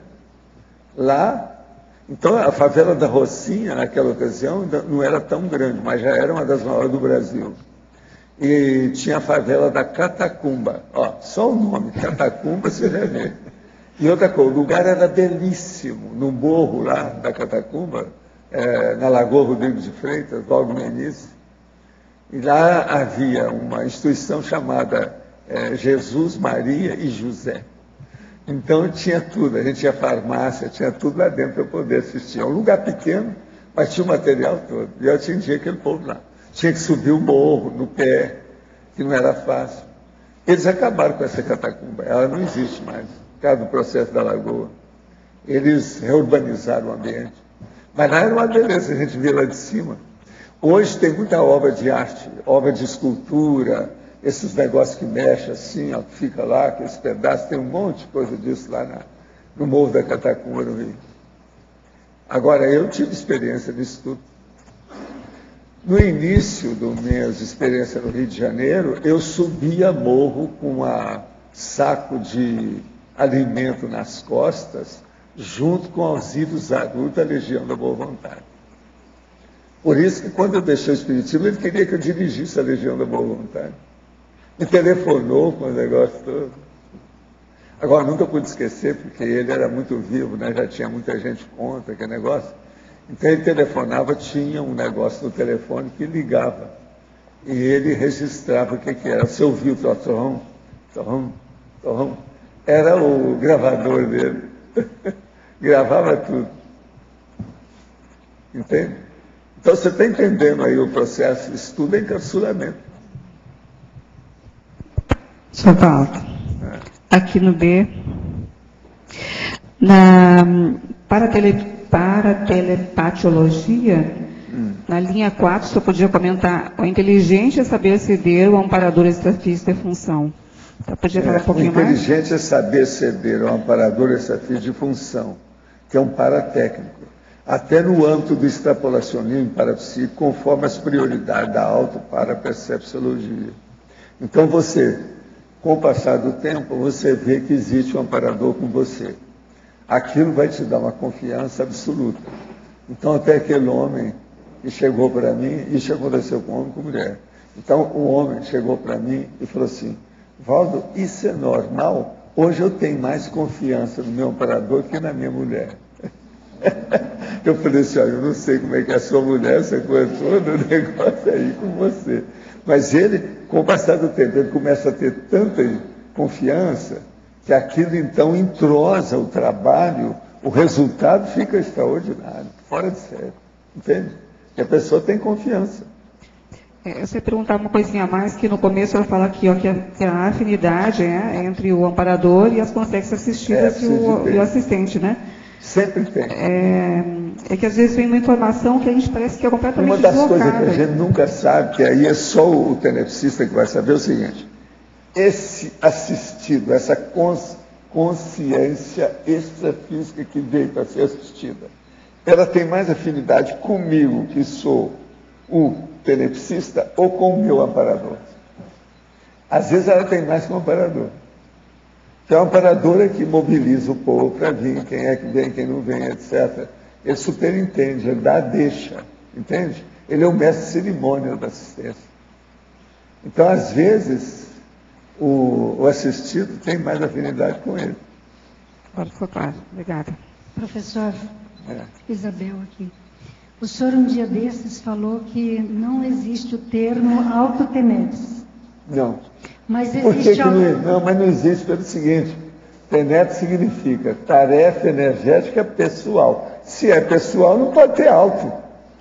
S2: Lá, então a favela da Rocinha, naquela ocasião, não era tão grande, mas já era uma das maiores do Brasil. E tinha a favela da Catacumba. Ó, só o nome, Catacumba, você já vê. E outra coisa, o lugar era belíssimo, no morro lá da Catacumba, na Lagoa Rodrigo de Freitas, logo no início. E lá havia uma instituição chamada Jesus, Maria e José. Então tinha tudo, a gente tinha farmácia, tinha tudo lá dentro para poder assistir. É um lugar pequeno, mas tinha o material todo. E eu atendia aquele povo lá. Tinha que subir o morro, no pé, que não era fácil. Eles acabaram com essa Catacumba, ela não existe mais, por causa do processo da Lagoa. Eles reurbanizaram o ambiente. Mas lá era uma beleza, a gente via lá de cima. Hoje tem muita obra de arte, obra de escultura, esses negócios que mexem assim, ó, que fica lá, aqueles pedaços, tem um monte de coisa disso lá no Morro da Catacumba, no Rio. Agora, eu tive experiência nisso tudo. No início das minhas experiências no Rio de Janeiro, eu subia morro com um saco de alimento nas costas, junto com Alzírio Zaru da Legião da Boa Vontade. Por isso que quando eu deixei o Espiritismo, ele queria que eu dirigisse a Legião da Boa Vontade. Me telefonou com o negócio todo. Agora, nunca pude esquecer, porque ele era muito vivo, né? Já tinha muita gente contra aquele negócio. Então ele telefonava, tinha um negócio no telefone que ligava. E ele registrava o que era. Você ouviu o torrão? Torrão. Era o gravador dele. Gravava tudo. Entende? Então você está entendendo aí o processo. Isso tudo é encapsulamento.
S13: Sr. Paulo, aqui no B, para telepatiologia, na linha 4, o senhor podia comentar: o inteligente é saber ceder, o amparador extrafísico é função. Então, podia falar um pouquinho mais?
S2: O inteligente é saber ceder, o amparador extrafísico de função, que é um paratécnico. Até no âmbito do extrapolacionismo parapsíquico, conforme as prioridades da auto-parapercepciologia. Então, com o passar do tempo, você vê que existe um amparador com você. Aquilo vai te dar uma confiança absoluta. Então, até aquele homem que chegou para mim, isso aconteceu com homem e com mulher. Então, o homem chegou para mim e falou assim: Valdo, isso é normal? Hoje eu tenho mais confiança no meu amparador que na minha mulher. Eu falei assim: olha, eu não sei como é que é a sua mulher, essa coisa toda, o negócio aí com você. Mas ele, com o passar do tempo, ele começa a ter tanta confiança que aquilo então entrosa o trabalho, o resultado fica extraordinário, fora de série. Entende? E a pessoa tem confiança.
S13: Você perguntava uma coisinha a mais, que no começo ela fala aqui, ó, que a afinidade entre o amparador e as consciências assistidas e o assistente, né?
S2: Sempre tem.
S13: É que às vezes vem uma informação que a gente parece que é completamente
S2: deslocada. Uma das
S13: deslocada.
S2: coisas que a gente nunca sabe, que aí é só o tenepsista que vai saber, é o seguinte: esse assistido, essa consciência extrafísica que veio para ser assistida, ela tem mais afinidade comigo, que sou o tenepsista, ou com o meu amparador? Às vezes ela tem mais com o amparador. Então, o amparador é que mobiliza o povo para vir, quem é que vem, quem não vem, etc. Ele superintende, ele dá a deixa, entende? Ele é o mestre cerimônia da assistência. Então, às vezes, o assistido tem mais afinidade com ele.
S13: Agora ficou claro. Obrigada.
S14: Professor, Isabel aqui. O senhor, um dia desses, falou que não existe o termo autotenetes.
S2: Não.
S14: Mas
S2: Por que
S14: existe
S2: não, mas não existe pelo seguinte: tenetes significa tarefa energética pessoal. Se é pessoal, não pode ter auto.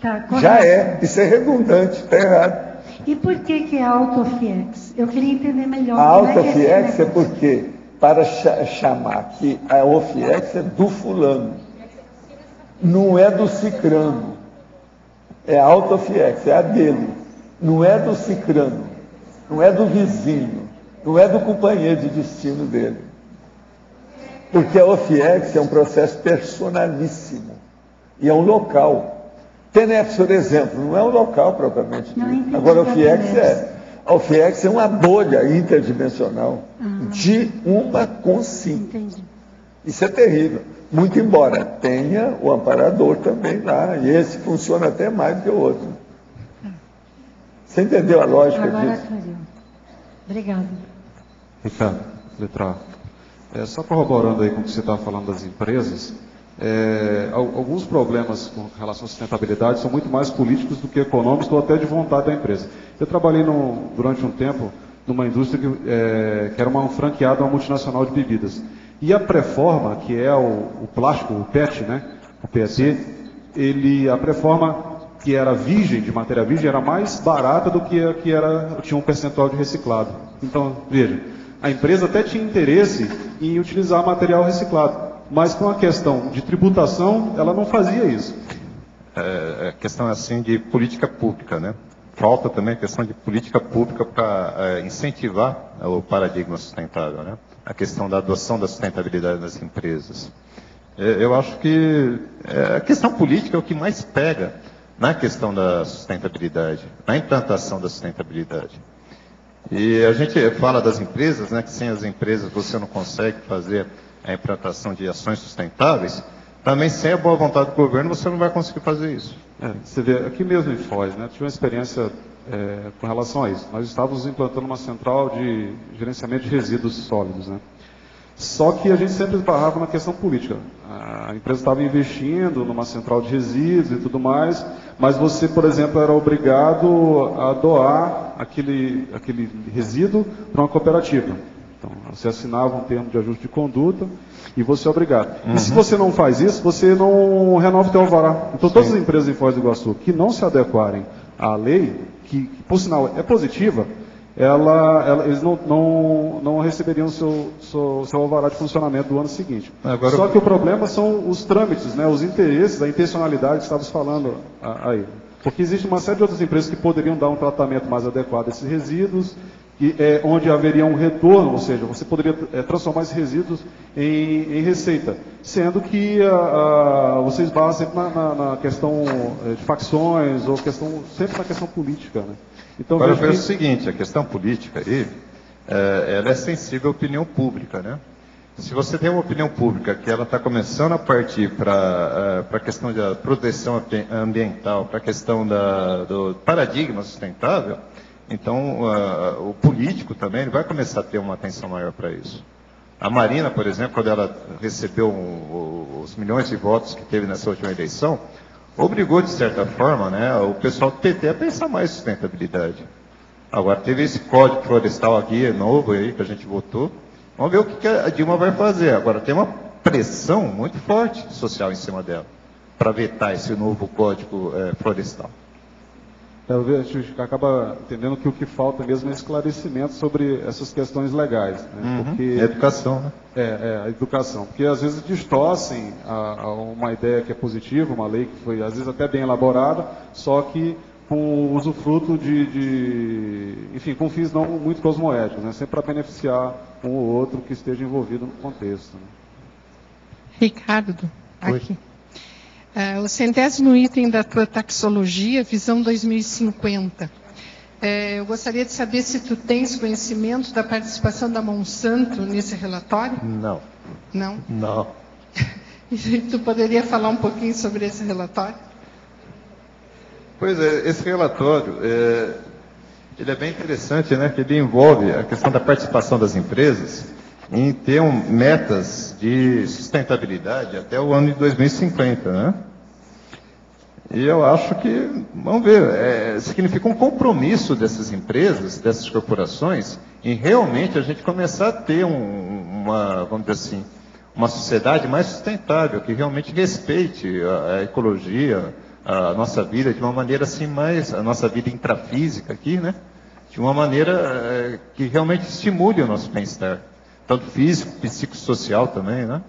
S14: Tá,
S2: já é. Isso é redundante, está errado.
S14: E por que é autofiex? Eu queria entender melhor.
S2: A autofiex é porque, para chamar que a ofiex é do fulano, não é do cicrano. É a autofiex, é a dele. Não é do cicrano, não é do vizinho, não é do companheiro de destino dele. Porque a ofiex é um processo personalíssimo e é um local. Tenepes, por exemplo, não é um local propriamente dito. Agora, a ofiex A ofiex é uma bolha interdimensional de uma consciência. Isso é terrível. Muito embora tenha o amparador também lá, e esse funciona até mais do que o outro. Você entendeu a lógica
S14: Agora
S2: disso?
S14: clareou. Obrigada.
S11: Ricardo, letra A. Só corroborando aí com o que você está falando das empresas, alguns problemas com relação à sustentabilidade são muito mais políticos do que econômicos ou até de vontade da empresa. Eu trabalhei durante um tempo numa indústria que era uma franqueada a uma multinacional de bebidas. E a Preforma, que é o plástico, o PET, né? O PET, a Preforma, que era virgem, de matéria virgem, era mais barata do que a que tinha um percentual de reciclado. Então, veja, a empresa até tinha interesse em utilizar material reciclado, mas com a questão de tributação, ela não fazia isso.
S1: Questão assim de política pública, né? Falta também a questão de política pública para incentivar o paradigma sustentável, né? A questão da adoção da sustentabilidade nas empresas. Eu acho que a questão política é o que mais pega na questão da sustentabilidade, na implantação da sustentabilidade. E a gente fala das empresas, né, que sem as empresas você não consegue fazer a implantação de ações sustentáveis. Também sem a boa vontade do governo você não vai conseguir fazer isso.
S11: Você vê, aqui mesmo em Foz, né, tive uma experiência com relação a isso. Nós estávamos implantando uma central de gerenciamento de resíduos sólidos, né? Só que a gente sempre esbarrava na questão política. A empresa estava investindo numa central de resíduos e tudo mais, mas você, por exemplo, era obrigado a doar aquele resíduo para uma cooperativa. Então, você assinava um termo de ajuste de conduta e você é obrigado. E se você não faz isso, você não renova o teu alvará. Então, todas as empresas em Foz do Iguaçu que não se adequarem à lei, que por sinal é positiva, eles não receberiam seu alvará de funcionamento do ano seguinte.
S1: Agora,
S11: só que o problema são os trâmites, né, os interesses, a intencionalidade que estávamos falando aí. Porque existe uma série de outras empresas que poderiam dar um tratamento mais adequado a esses resíduos, onde haveria um retorno, ou seja, você poderia transformar esses resíduos em receita, sendo que você esbarra sempre na questão de facções, ou sempre na questão política, né? Então,
S1: agora eu vejo o seguinte, a questão política aí, ela é sensível à opinião pública, né? Se você tem uma opinião pública que ela está começando a partir para a questão da proteção ambiental, para a questão do paradigma sustentável, então o político também ele vai começar a ter uma atenção maior para isso. A Marina, por exemplo, quando ela recebeu os milhões de votos que teve nessa última eleição, obrigou, de certa forma, né, o pessoal do PT a pensar mais em sustentabilidade. Agora, teve esse código florestal aqui, novo aí, que a gente votou. Vamos ver o que a Dilma vai fazer. Agora, tem uma pressão muito forte social em cima dela, para vetar esse novo código florestal.
S11: A gente acaba entendendo que o que falta mesmo é esclarecimento sobre essas questões legais. Né? Porque,
S1: a educação, né?
S11: A educação. Porque às vezes distorcem uma ideia que é positiva, uma lei que foi às vezes até bem elaborada, só que com usufruto enfim, com fins não muito cosmoéticos, né? Sempre para beneficiar um ou outro que esteja envolvido no contexto. Né?
S6: Ricardo, aqui. O 100º item da tua taxologia, visão 2050. Eu gostaria de saber se tu tens conhecimento da participação da Monsanto nesse relatório?
S1: Não.
S6: Não?
S1: Não.
S6: E tu poderia falar um pouquinho sobre esse relatório?
S1: Pois é, esse relatório, ele é bem interessante, né? Que ele envolve a questão da participação das empresas em ter metas de sustentabilidade até o ano de 2050, né? E eu acho que, vamos ver, significa um compromisso dessas empresas, dessas corporações, em realmente a gente começar a ter vamos dizer assim, uma sociedade mais sustentável, que realmente respeite a ecologia, a nossa vida de uma maneira assim a nossa vida intrafísica aqui, né? De uma maneira que realmente estimule o nosso bem-estar. Tanto físico, psicossocial também, né?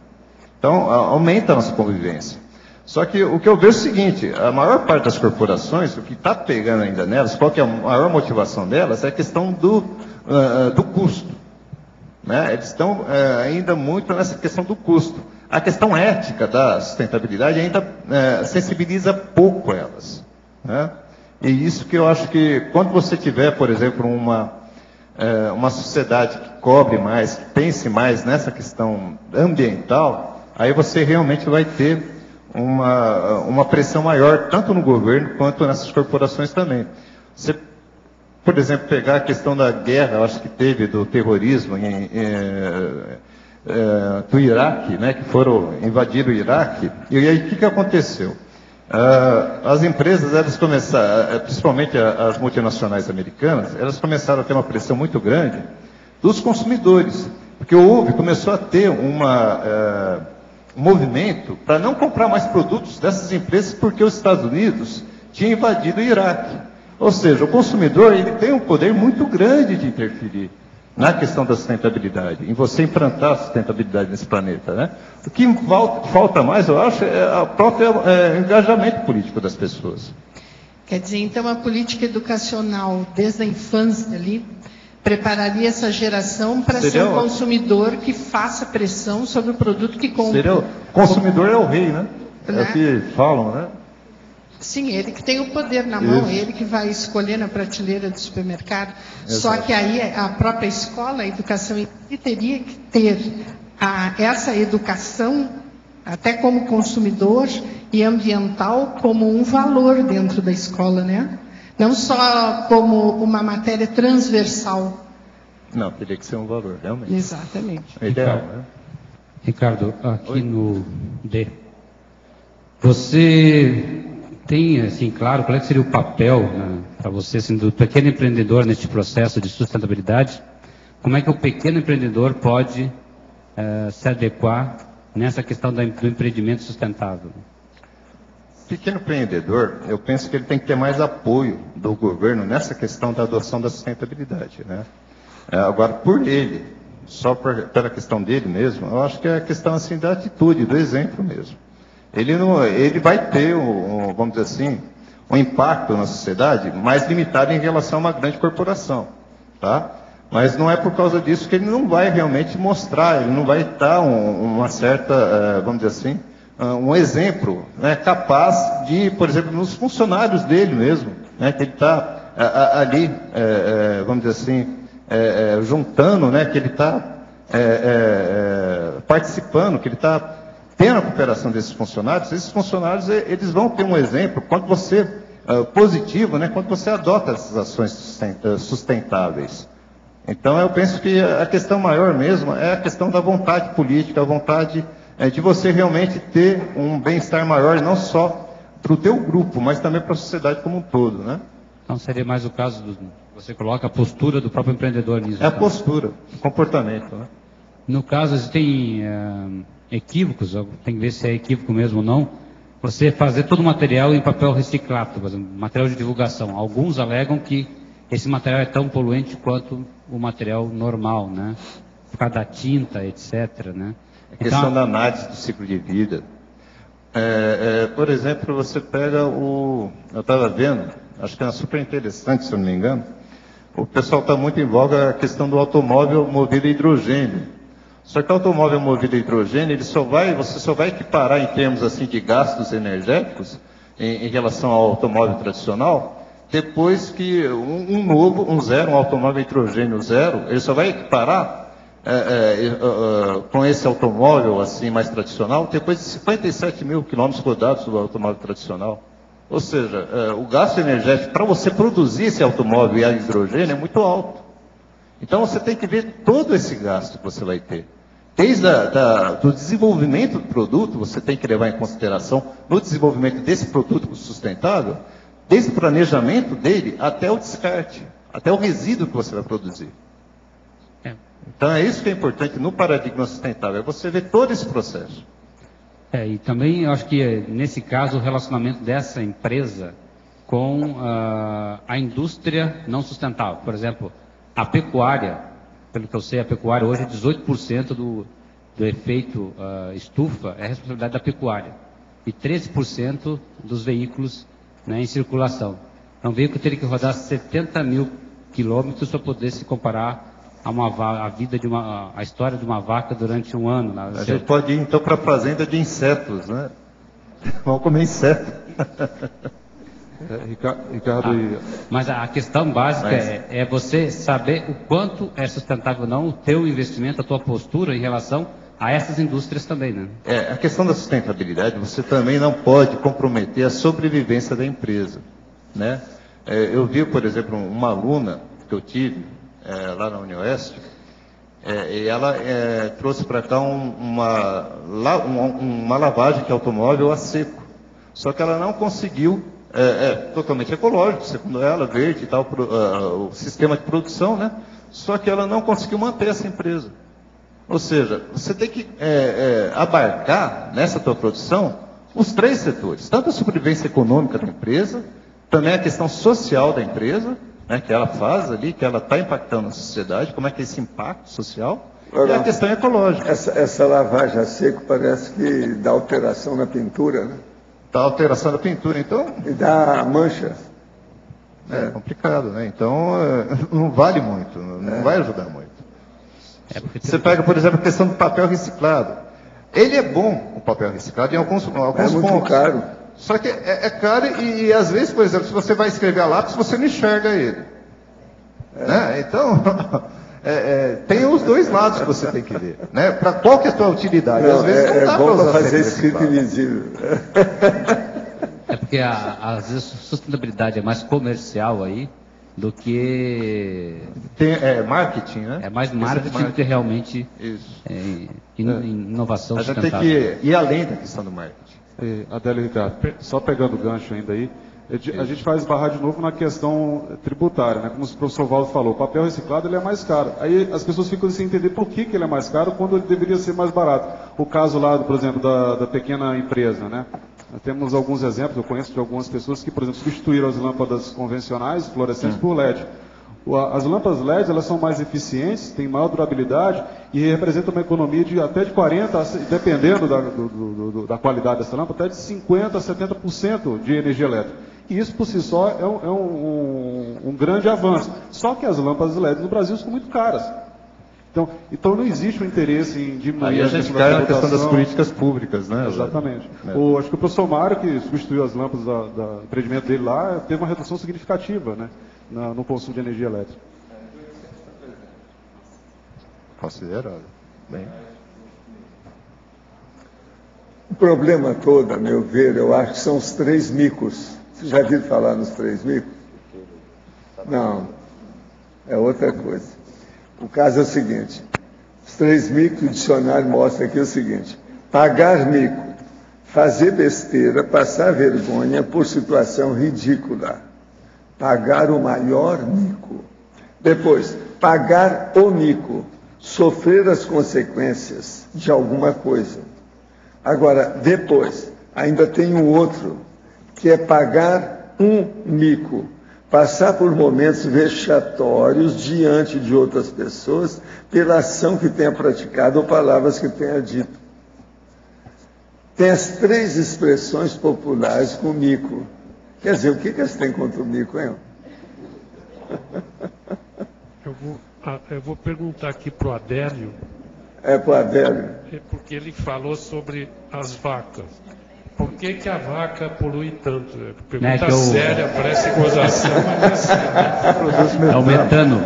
S1: Então, aumenta a nossa convivência. Só que o que eu vejo é o seguinte, a maior parte das corporações, o que está pegando ainda nelas, qual que é a maior motivação delas, é a questão do custo. Né? Eles estão ainda muito nessa questão do custo. A questão ética da sustentabilidade ainda sensibiliza pouco elas. Né? E isso que eu acho que, quando você tiver, por exemplo, uma sociedade que cobre mais, que pense mais nessa questão ambiental, aí você realmente vai ter uma pressão maior, tanto no governo quanto nessas corporações também. Você por exemplo, pegar a questão da guerra, eu acho que teve, do terrorismo do Iraque, né, que foram invadir o Iraque, e aí o que aconteceu? As empresas, elas começaram, principalmente as multinacionais americanas, elas começaram a ter uma pressão muito grande dos consumidores, porque começou a ter um movimento para não comprar mais produtos dessas empresas, porque os Estados Unidos tinham invadido o Iraque. Ou seja, o consumidor ele tem um poder muito grande de interferir na questão da sustentabilidade, em você implantar a sustentabilidade nesse planeta, né? O que falta mais, eu acho, é o próprio engajamento político das pessoas.
S6: Quer dizer, então, a política educacional, desde a infância ali, prepararia essa geração para ser um consumidor que faça pressão sobre o produto que compra.
S1: O consumidor é o rei, né? É o que falam, né?
S6: Sim, ele que tem o poder na mão, ele que vai escolher na prateleira do supermercado. Exato. Só que aí a própria escola, a educação em si, teria que ter essa educação, até como consumidor e ambiental, como um valor dentro da escola, né? Não só como uma matéria transversal.
S1: Não, teria que ser um valor, realmente.
S6: Exatamente.
S1: É ideal, né?
S15: Ricardo, aqui no D, você tem, assim, claro, qual é que seria o papel, né, para você, assim, do pequeno empreendedor neste processo de sustentabilidade? Como é que o pequeno empreendedor pode se adequar nessa questão do empreendimento sustentável?
S1: Pequeno empreendedor, eu penso que ele tem que ter mais apoio do governo nessa questão da adoção da sustentabilidade, né? Agora, por ele, só pela questão dele mesmo, eu acho que é a questão assim da atitude, do exemplo mesmo. Ele vai ter, vamos dizer assim, um impacto na sociedade mais limitado em relação a uma grande corporação, tá? Mas não é por causa disso que ele não vai realmente mostrar, ele não vai dar uma certa, vamos dizer assim, um exemplo, né, capaz de, por exemplo, nos funcionários dele mesmo, né, que ele está ali, vamos dizer assim, juntando, né, que ele está participando, que ele está tendo a cooperação desses funcionários. Esses funcionários eles vão ter um exemplo quando você positivo, né, quando você adota essas ações sustentáveis. Então eu penso que a questão maior mesmo é a questão da vontade política, a vontade de você realmente ter um bem-estar maior, não só para o teu grupo, mas também para a sociedade como um todo, né?
S15: Então seria mais o caso você coloca a postura do próprio empreendedor nisso.
S1: É a postura, o comportamento, né?
S15: No caso, existem equívocos, tem que ver se é equívoco mesmo ou não, você fazer todo o material em papel reciclado, por exemplo, material de divulgação. Alguns alegam que esse material é tão poluente quanto o material normal, né? Por causa da tinta, etc., né?
S1: A questão da análise do ciclo de vida. Por exemplo, você pega eu estava vendo, acho que é super interessante, se eu não me engano, o pessoal está muito em voga a questão do automóvel movido a hidrogênio. Só que o automóvel movido a hidrogênio, você só vai equiparar em termos assim de gastos energéticos em relação ao automóvel tradicional, depois que um automóvel hidrogênio zero, ele só vai equiparar com esse automóvel assim mais tradicional, depois de 57 mil quilômetros rodados do automóvel tradicional. Ou seja, o gasto energético para você produzir esse automóvel e a hidrogênio é muito alto. Então você tem que ver todo esse gasto que você vai ter. Desde do desenvolvimento do produto, você tem que levar em consideração no desenvolvimento desse produto sustentável, desde o planejamento dele até o descarte, até o resíduo que você vai produzir. Então é isso que é importante no paradigma sustentável, é você ver todo esse processo.
S15: E também eu acho que nesse caso o relacionamento dessa empresa com a indústria não sustentável. Por exemplo, a pecuária, pelo que eu sei, a pecuária hoje é 18% do efeito estufa é responsabilidade da pecuária. E 13% dos veículos, né, em circulação. Então, um veículo teria que rodar 70 mil quilômetros para poder se comparar a história de uma vaca durante um ano. Né?
S1: A gente pode ir então para a fazenda de insetos, né? Vamos comer inseto.
S11: Ricardo,
S15: mas a questão básica é você saber o quanto é sustentável ou não o teu investimento, a tua postura em relação a essas indústrias também, né?
S1: A questão da sustentabilidade, você também não pode comprometer a sobrevivência da empresa, né? Eu vi, por exemplo, uma aluna que eu tive lá na Unioeste, e ela trouxe para cá uma lavagem de automóvel a seco. Só que ela não conseguiu, totalmente ecológico, segundo ela, verde e tal, o sistema de produção, né? Só que ela não conseguiu manter essa empresa. Ou seja, você tem que abarcar nessa tua produção os 3 setores, tanto a sobrevivência econômica da empresa, também a questão social da empresa, né, que ela faz ali, que ela está impactando na sociedade, como é que é esse impacto social, e a questão ecológica.
S2: Essa lavagem a seco parece que dá alteração na pintura, né?
S1: Dá alteração na pintura, então...
S2: E dá mancha.
S1: É complicado, né? Então, não vale muito, não vai ajudar muito. Você pega, por exemplo, a questão do papel reciclado. Ele é bom, o papel reciclado, em alguns pontos.
S2: Muito caro.
S1: Só que é caro e, às vezes, por exemplo, se você vai escrever a lápis, você não enxerga ele. Né? Então, tem os 2 lados que você tem que ver. Né? Para qual que é a sua utilidade?
S2: Não,
S1: às vezes não dá
S2: bom
S1: para
S2: fazer escrito invisível.
S15: É porque, às vezes, a sustentabilidade é mais comercial aí do que...
S1: marketing, né?
S15: É mais marketing do que realmente inovação sustentável.
S1: A gente tem que ir além da questão do marketing.
S11: Adélio e Ricardo, só pegando o gancho ainda aí, a gente vai esbarrar de novo na questão tributária, né? Como o professor Valdo falou, o papel reciclado ele é mais caro. Aí as pessoas ficam sem entender por que ele é mais caro quando ele deveria ser mais barato. O caso lá, por exemplo, da pequena empresa, né? Nós temos alguns exemplos, eu conheço de algumas pessoas que, por exemplo, substituíram as lâmpadas convencionais, fluorescentes, por LED. As lâmpadas LED, elas são mais eficientes, têm maior durabilidade e representam uma economia de até de 40%, dependendo da qualidade dessa lâmpada, até de 50% a 70% de energia elétrica. E isso, por si só, é um grande avanço. Só que as lâmpadas LED no Brasil são muito caras. Então não existe um interesse em diminuir
S1: a gente cai na questão das políticas públicas, né?
S11: Exatamente. Acho que o professor Mário, que substituiu as lâmpadas do empreendimento dele lá, teve uma redução significativa, né, no consumo de energia elétrica.
S1: Considerável. Bem.
S2: O problema todo, a meu ver, eu acho que são os 3 micos. Você já viu falar nos 3 micos? Não, é outra coisa. O caso é o seguinte, os 3 micos, o dicionário mostra aqui o seguinte: pagar mico, fazer besteira, passar vergonha por situação ridícula. Pagar o maior mico. Depois, pagar o mico, sofrer as consequências de alguma coisa. Agora, depois, ainda tem um outro, que é pagar um mico. Passar por momentos vexatórios diante de outras pessoas pela ação que tenha praticado ou palavras que tenha dito. Tem as 3 expressões populares com mico. Quer dizer, o que eles têm contra o mico, hein?
S3: Eu vou perguntar aqui para o Adélio.
S2: Para o Adélio.
S3: Porque ele falou sobre as vacas. Por que a vaca polui tanto? Pergunta séria, parece gozação, mas
S15: é o metano.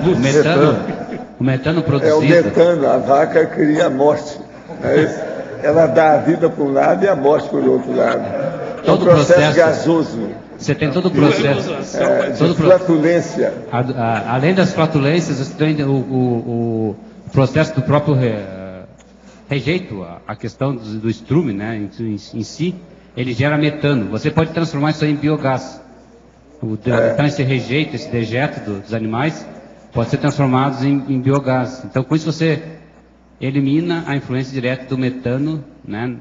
S15: O metano produzido.
S2: É o metano, a vaca cria a morte. Ela dá a vida para um lado e a morte para o outro lado.
S15: Todo
S2: é um processo gasoso.
S15: Você tem todo o processo.
S2: De flatulência.
S15: Além das flatulências, você tem o processo do próprio rejeito, a questão do estrume, né, em si. Ele gera metano. Você pode transformar isso aí em biogás. Então, esse rejeito, esse dejeto dos animais, pode ser transformado em biogás. Então, com isso você elimina a influência direta do metano, né,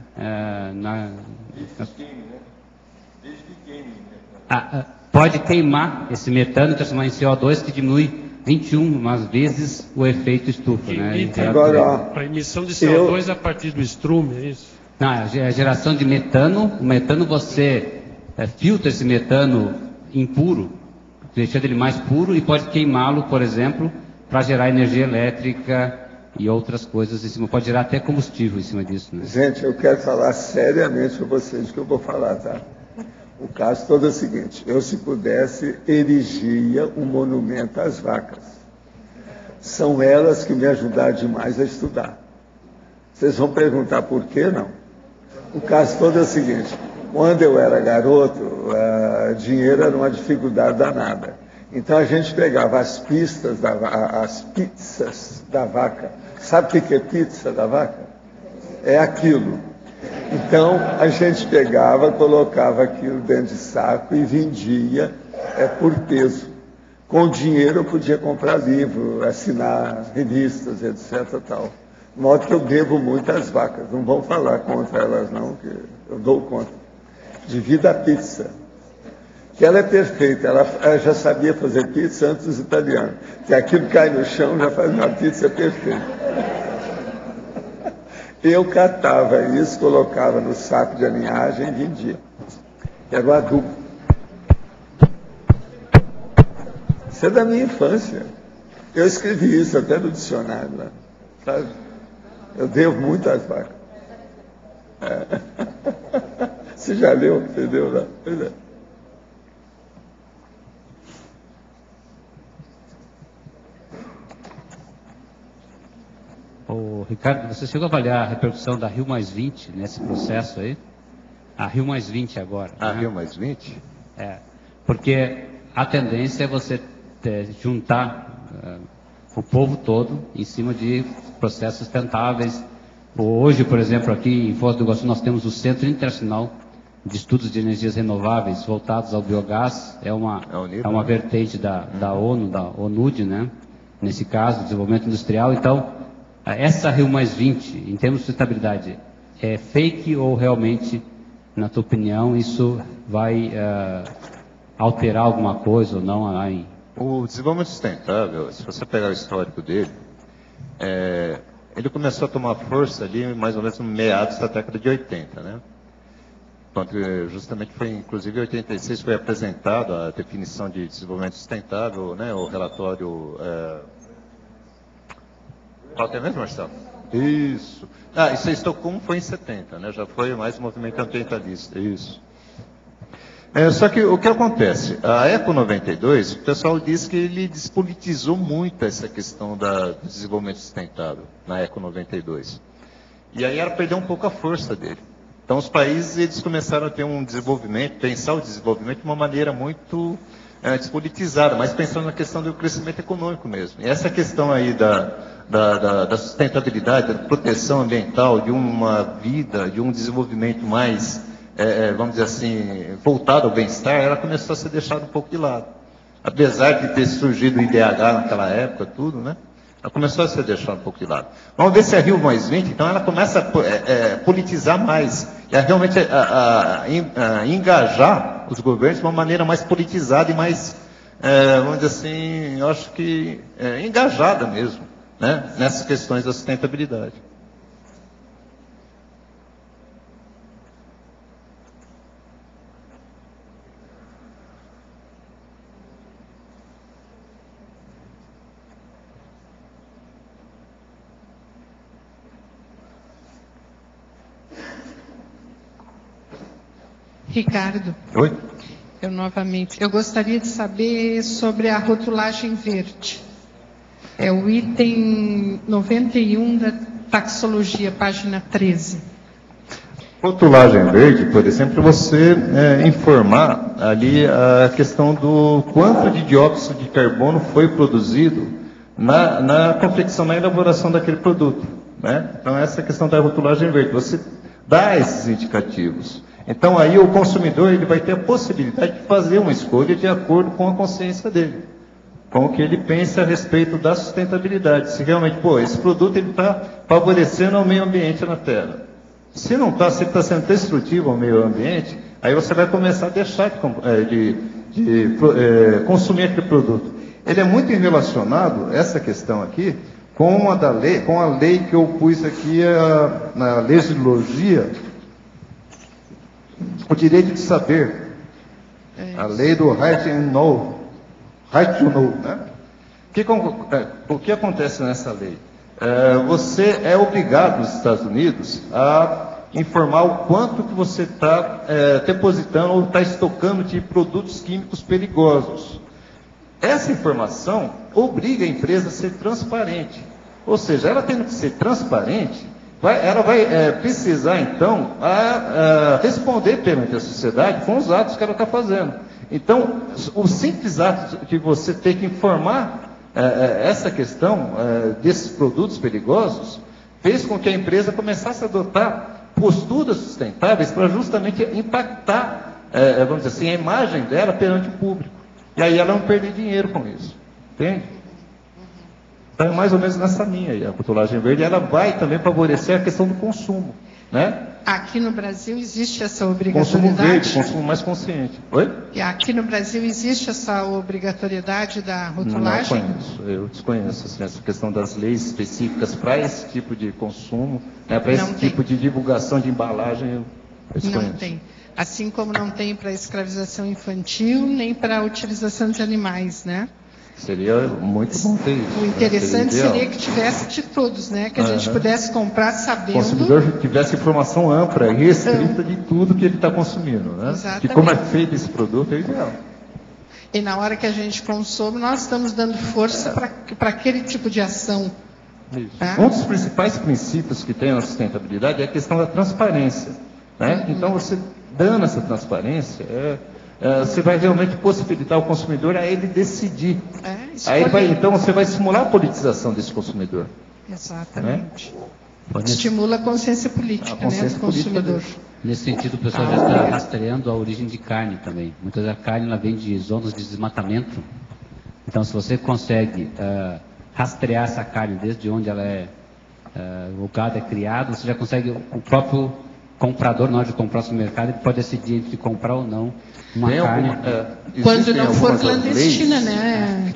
S15: pode queimar esse metano e transformar em CO2, que diminui 21 vezes o efeito estufa. Né?
S3: Agora, a emissão de CO2 a partir do estrume, é isso?
S15: Não, a geração de metano. O metano você filtra esse metano impuro, deixando ele mais puro, e pode queimá-lo, por exemplo, para gerar energia elétrica e outras coisas em cima. Pode gerar até combustível em cima disso. Né?
S2: Gente, eu quero falar seriamente com vocês, que eu vou falar, tá? O caso todo é o seguinte: eu, se pudesse, erigia um monumento às vacas. São elas que me ajudaram demais a estudar. Vocês vão perguntar por que não? O caso todo é o seguinte: Quando eu era garoto, dinheiro era uma dificuldade danada. Então a gente pegava as pizzas da vaca. Sabe o que é pizza da vaca? É aquilo. Então a gente pegava, colocava aquilo dentro de saco e vendia por peso. Com o dinheiro eu podia comprar livro, assinar revistas, etc. Tal. De modo que eu devo muito às vacas. Não vão falar contra elas não, que eu dou conta. Devido à pizza. Que ela é perfeita, ela já sabia fazer pizza antes dos italianos. Que aquilo cai no chão, já faz uma pizza perfeita. Eu catava isso, colocava no saco de alinhagem e vendia. Era o adubo. Isso é da minha infância. Eu escrevi isso até no dicionário lá, sabe? Eu devo muito às vacas. Você já leu? Entendeu lá? Pois é.
S15: Ô, Ricardo, você chegou a avaliar a repercussão da Rio+20 nesse processo aí? A Rio+20 agora.
S1: A
S15: né?
S1: Rio+20?
S15: Porque a tendência é você juntar o povo todo em cima de processos sustentáveis. Hoje, por exemplo, aqui em Foz do Iguaçu, nós temos o Centro Internacional de Estudos de Energias Renováveis voltados ao biogás. É uma vertente da ONU, da ONUD, né? Nesse caso, desenvolvimento industrial. Então, essa Rio+20, em termos de sustentabilidade, é fake ou realmente, na tua opinião, isso vai alterar alguma coisa ou não?
S1: O desenvolvimento sustentável, se você pegar o histórico dele, ele começou a tomar força ali mais ou menos no meados da década de 80, né? Quando justamente foi, inclusive em 86, foi apresentado a definição de desenvolvimento sustentável, né? O relatório... Qual que é mesmo, Marcelo? Isso. Isso em Estocolmo foi em 70, né? Já foi mais um movimento ambientalista, isso. Só que o que acontece? A Eco 92, o pessoal diz que ele despolitizou muito essa questão do desenvolvimento sustentável na Eco 92. E aí ela perdeu um pouco a força dele. Então os países eles começaram a ter um desenvolvimento, pensar o desenvolvimento de uma maneira muito despolitizada, mas pensando na questão do crescimento econômico mesmo. E essa questão aí da sustentabilidade, da proteção ambiental, de uma vida, de um desenvolvimento mais... vamos dizer assim, voltado ao bem-estar, ela começou a ser deixada um pouco de lado. Apesar de ter surgido o IDH naquela época, tudo, né? Ela começou a ser deixada um pouco de lado. Vamos ver se a Rio+20, então, ela começa a politizar mais, e a realmente a engajar os governos de uma maneira mais politizada e mais, vamos dizer assim, eu acho que engajada mesmo, né? Nessas questões da sustentabilidade.
S6: Ricardo.
S1: Oi?
S6: Eu gostaria de saber sobre a rotulagem verde. É o item 91 da taxologia, página 13.
S1: Rotulagem verde, por exemplo, você informar ali a questão do quanto de dióxido de carbono foi produzido na confecção, na elaboração daquele produto, né? Então essa é a questão da rotulagem verde, você dá esses indicativos. Então aí o consumidor ele vai ter a possibilidade de fazer uma escolha de acordo com a consciência dele, com o que ele pensa a respeito da sustentabilidade. Se realmente, esse produto ele está favorecendo ao meio ambiente na Terra. Se não está, se está sendo destrutivo ao meio ambiente, aí você vai começar a deixar de consumir aquele produto. Ele é muito relacionado, essa questão aqui, com a lei que eu pus aqui na legislação, o direito de saber, a lei do right to know, né? O que acontece nessa lei? Você é obrigado nos Estados Unidos a informar o quanto que você está depositando ou está estocando de produtos químicos perigosos. Essa informação obriga a empresa a ser transparente. Ou seja, ela tendo que ser transparente, ela vai precisar, então, responder perante a sociedade com os atos que ela está fazendo. Então, o simples ato de você ter que informar essa questão desses produtos perigosos fez com que a empresa começasse a adotar posturas sustentáveis para justamente impactar, vamos dizer assim, a imagem dela perante o público. E aí ela não perder dinheiro com isso. Entende? Então é mais ou menos nessa linha aí, a rotulagem verde, ela vai também favorecer a questão do consumo, né?
S6: Aqui no Brasil existe essa obrigatoriedade?
S1: Consumo verde, consumo mais consciente. Oi?
S6: E aqui no Brasil existe essa obrigatoriedade da rotulagem?
S1: Não conheço, eu desconheço assim, essa questão das leis específicas para esse tipo de consumo, né, para esse tipo de divulgação de embalagem, eu desconheço.
S6: Não tem. Assim como não tem para escravização infantil, nem para a utilização de animais, né?
S1: Seria muito bom ter isso.
S6: O interessante seria que tivesse de todos, né? Que a gente pudesse comprar sabendo... O
S1: consumidor tivesse informação ampla e restrita de tudo que ele está consumindo, né?
S6: Exatamente.
S1: De como é feito esse produto, é ideal.
S6: E na hora que a gente consome, nós estamos dando força para aquele tipo de ação.
S1: Um dos principais princípios que tem na sustentabilidade é a questão da transparência, né? Então, você dando essa transparência... você vai realmente possibilitar o consumidor a ele decidir. Então você vai estimular a politização desse consumidor.
S6: Exatamente. Né? Estimula a consciência política, do consumidor.
S15: Nesse sentido, o pessoal já está rastreando a origem de carne também. Muitas vezes a carne ela vem de zonas de desmatamento. Então, se você consegue rastrear essa carne desde onde ela o gado é criado, você já consegue, o próprio comprador, na hora de comprar no mercado, ele pode decidir entre comprar ou não uma carne.
S6: Quando não for clandestina, né?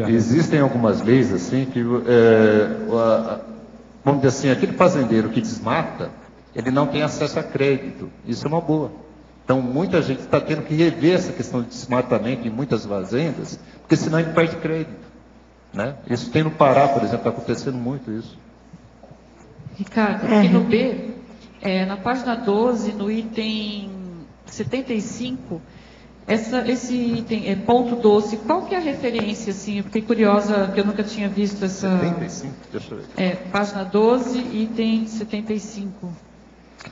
S1: Existem algumas leis assim que, vamos dizer assim, aquele fazendeiro que desmata, ele não tem acesso a crédito. Isso é uma boa. Então, muita gente está tendo que rever essa questão de desmatamento em muitas fazendas, porque senão ele perde crédito, né? Isso tem no Pará, por exemplo, está acontecendo muito isso.
S9: Ricardo, aqui no B, na página 12, no item 75, esse item ponto doce, qual que é a referência, assim? Eu fiquei curiosa, que eu nunca tinha visto essa...
S1: 75? Deixa eu ver.
S9: Página 12, item 75.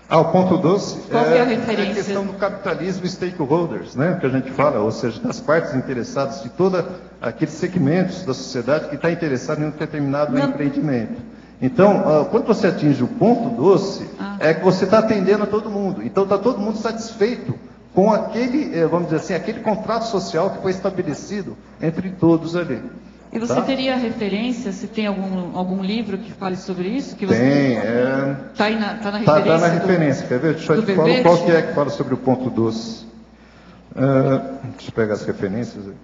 S1: O ponto doce
S9: qual que é a referência?
S1: É a questão do capitalismo stakeholders, né? Que a gente fala, ou seja, das partes interessadas, de todos aqueles segmentos da sociedade que está interessado em um determinado empreendimento. Então, quando você atinge o ponto doce, é que você está atendendo a todo mundo. Então, está todo mundo satisfeito com aquele, vamos dizer assim, aquele contrato social que foi estabelecido entre todos ali.
S9: E você teria referência, se tem algum livro que fale sobre isso? Que você
S1: tem.
S9: Está na referência?
S1: Está na referência, quer ver? Deixa eu te falar qual que é que fala sobre o ponto doce. Deixa eu pegar as referências aqui.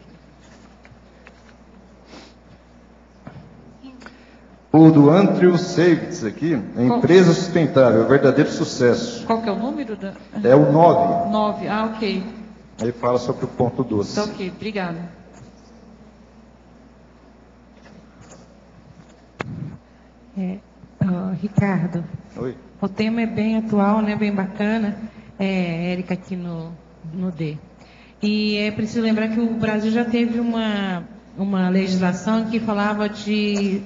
S1: O do Andrew Savitz aqui, a empresa sustentável, verdadeiro sucesso.
S9: Qual que é o número?
S1: É o 9.
S9: 9, ok.
S1: Ele fala sobre o ponto doce.
S9: Tá ok, obrigada.
S16: Ricardo,
S1: oi.
S16: O tema é bem atual, né, bem bacana. Érica aqui no D. E é preciso lembrar que o Brasil já teve uma legislação que falava de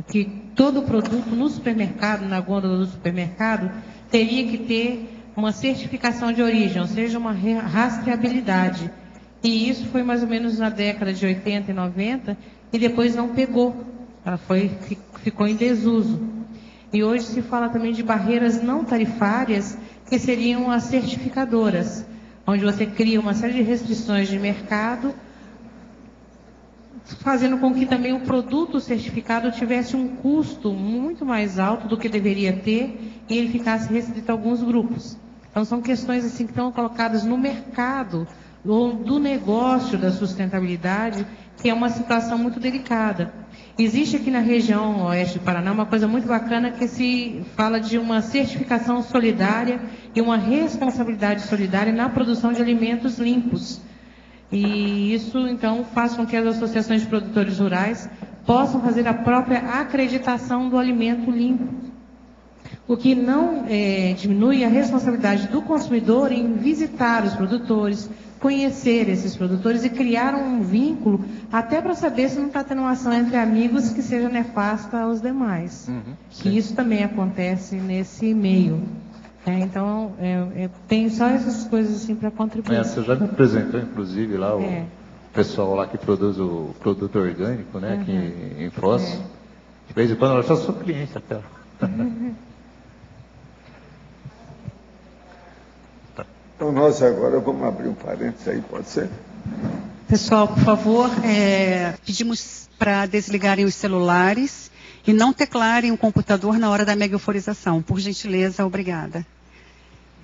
S16: que todo produto no supermercado, na gôndola do supermercado, teria que ter uma certificação de origem, ou seja, uma rastreabilidade. E isso foi mais ou menos na década de 80 e 90, e depois não pegou. Ela ficou em desuso. E hoje se fala também de barreiras não tarifárias, que seriam as certificadoras, onde você cria uma série de restrições de mercado, fazendo com que também o produto certificado tivesse um custo muito mais alto do que deveria ter e ele ficasse restrito a alguns grupos. Então são questões assim que estão colocadas no mercado do negócio da sustentabilidade, que é uma situação muito delicada. Existe aqui na região oeste do Paraná uma coisa muito bacana que se fala de uma certificação solidária e uma responsabilidade solidária na produção de alimentos limpos. E isso, então, faz com que as associações de produtores rurais possam fazer a própria acreditação do alimento limpo. O que não diminui a responsabilidade do consumidor em visitar os produtores, conhecer esses produtores e criar um vínculo até para saber se não está tendo uma ação entre amigos que seja nefasta aos demais. Que isso também acontece nesse meio. Então, tem só essas coisas assim para contribuir.
S7: Você já me apresentou, inclusive, lá o pessoal lá que produz o produto orgânico, né, aqui em Foz. De vez em quando eu já sou cliente até.
S2: Então, nós agora vamos abrir um parênteses aí, pode ser?
S17: Pessoal, por favor, pedimos para desligarem os celulares e não teclarem o computador na hora da megaforização. Por gentileza, obrigada.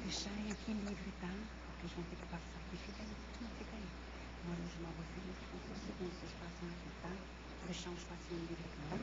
S17: Deixarem aqui livre, tá? Porque eles vão ter que passar aqui. Fica aí, fica aí. Na hora de chamar vocês, com 5 segundos vocês passam aqui, tá? Vou deixar um espacinho livre aqui, tá?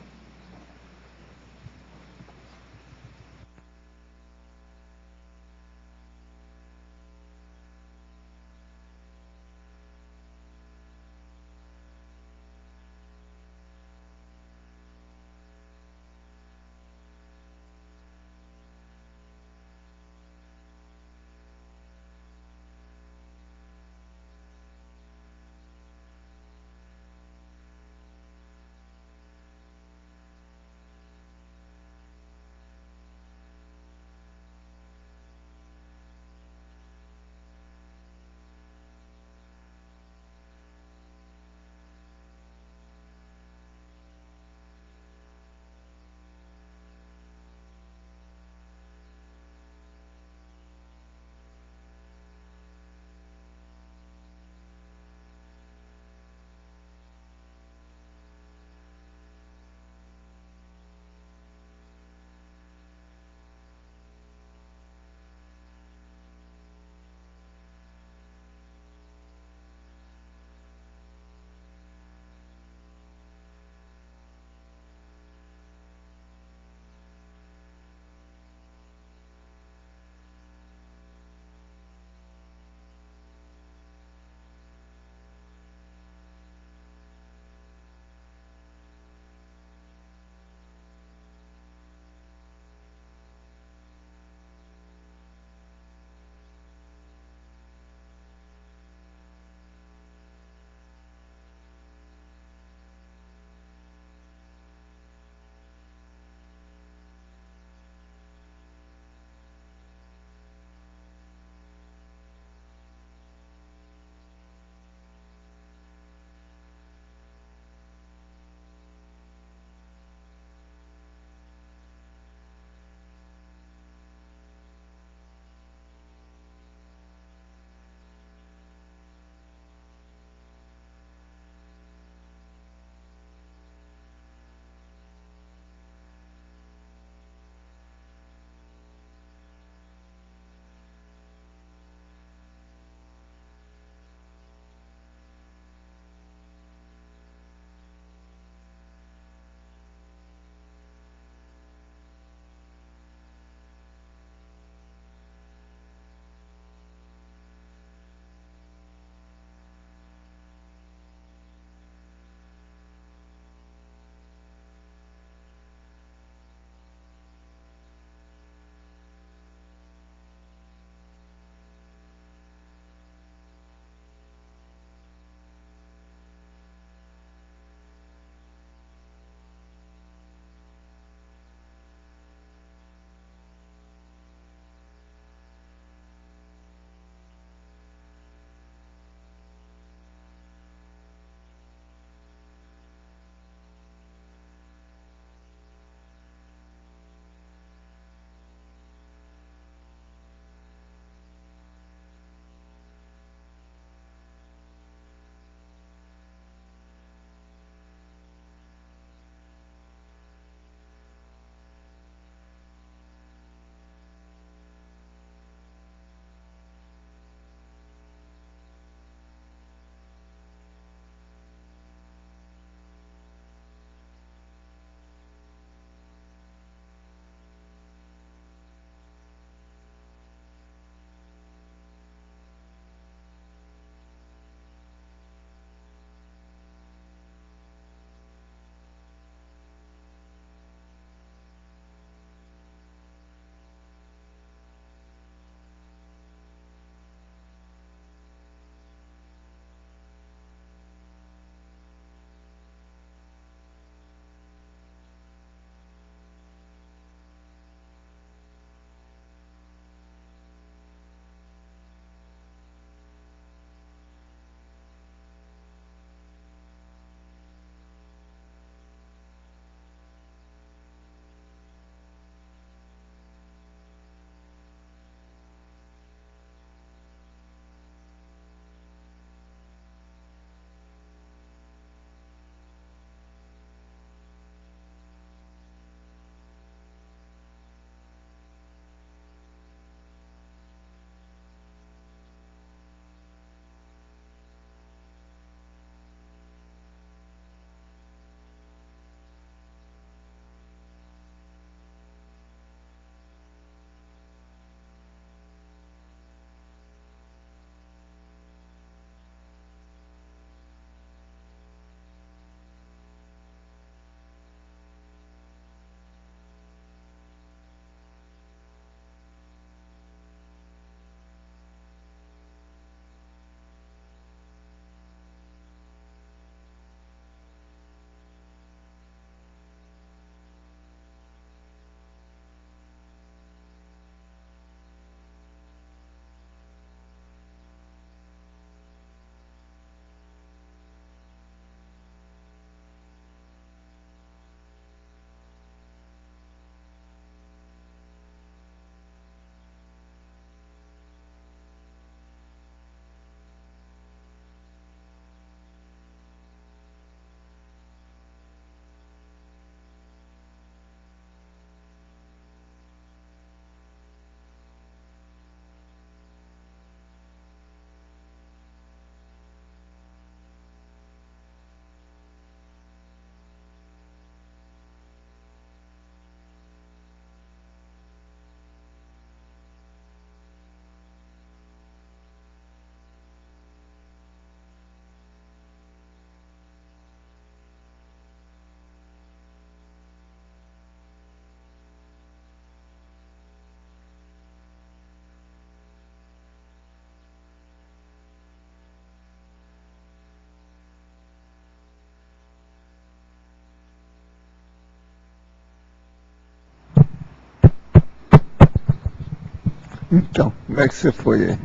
S2: Então, como é que você foi aí?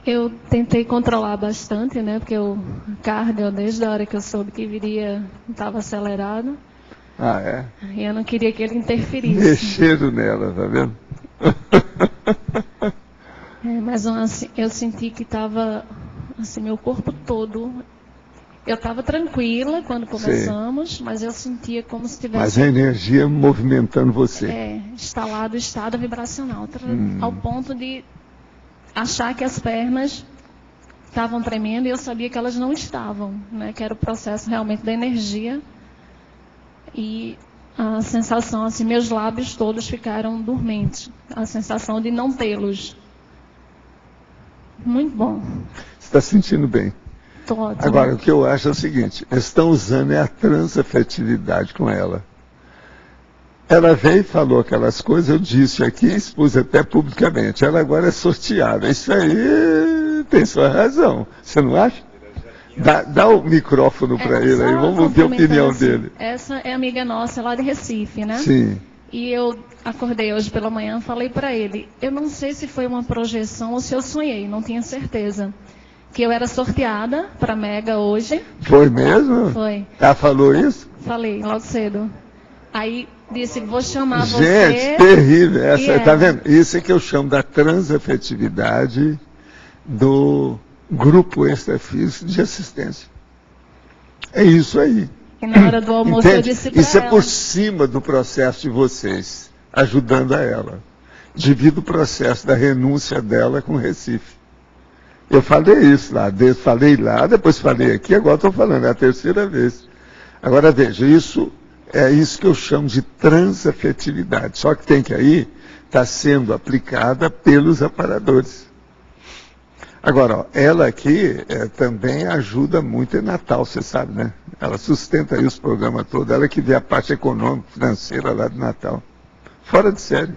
S18: Eu tentei controlar bastante, né? Porque o cardio, desde a hora que eu soube que viria, estava acelerado.
S2: Ah, é?
S18: E eu não queria que ele interferisse.
S2: Mexeram nela, tá vendo?
S18: Mas assim, eu senti que estava, assim, meu corpo todo. Eu estava tranquila quando começamos, sim, mas eu sentia como se tivesse...
S2: Mas a energia movimentando você.
S18: Instalado o estado vibracional, ao ponto de achar que as pernas estavam tremendo e eu sabia que elas não estavam, né? Que era o processo realmente da energia. E a sensação, assim, meus lábios todos ficaram dormentes. A sensação de não tê-los. Muito bom.
S2: Você está sentindo bem?
S18: Tô ótimo.
S2: Agora, o que eu acho é o seguinte, estão usando a transafetividade com ela. Ela veio e falou aquelas coisas, eu disse aqui, expus até publicamente. Ela agora é sorteada. Isso aí tem sua razão. Você não acha? Dá o micrófono para ele aí, vamos ver a opinião dele.
S18: Essa é amiga nossa lá de Recife, né?
S2: Sim.
S18: E eu acordei hoje pela manhã e falei para ele, eu não sei se foi uma projeção ou se eu sonhei, não tinha certeza. Que eu era sorteada para Mega hoje.
S2: Foi mesmo?
S18: Foi.
S2: Ela falou isso?
S18: Falei, logo cedo. Aí disse, vou chamar
S2: você.
S18: Gente,
S2: terrível. Essa, tá vendo? Isso é que eu chamo da transafetividade do grupo extrafísico de assistência. É isso aí.
S18: E na hora do almoço eu disse para
S2: isso
S18: ela.
S2: É por cima do processo de vocês, ajudando a ela. Devido ao processo da renúncia dela com Recife. Eu falei isso lá, falei lá, depois falei aqui, agora estou falando, é a terceira vez. Agora veja, isso é isso que eu chamo de transafetividade. Só que tem que aí estar sendo aplicada pelos aparadores. Agora, ó, ela aqui também ajuda muito em Natal, você sabe, né? Ela sustenta aí os programas todos, ela que vê a parte econômica, financeira lá de Natal. Fora de série.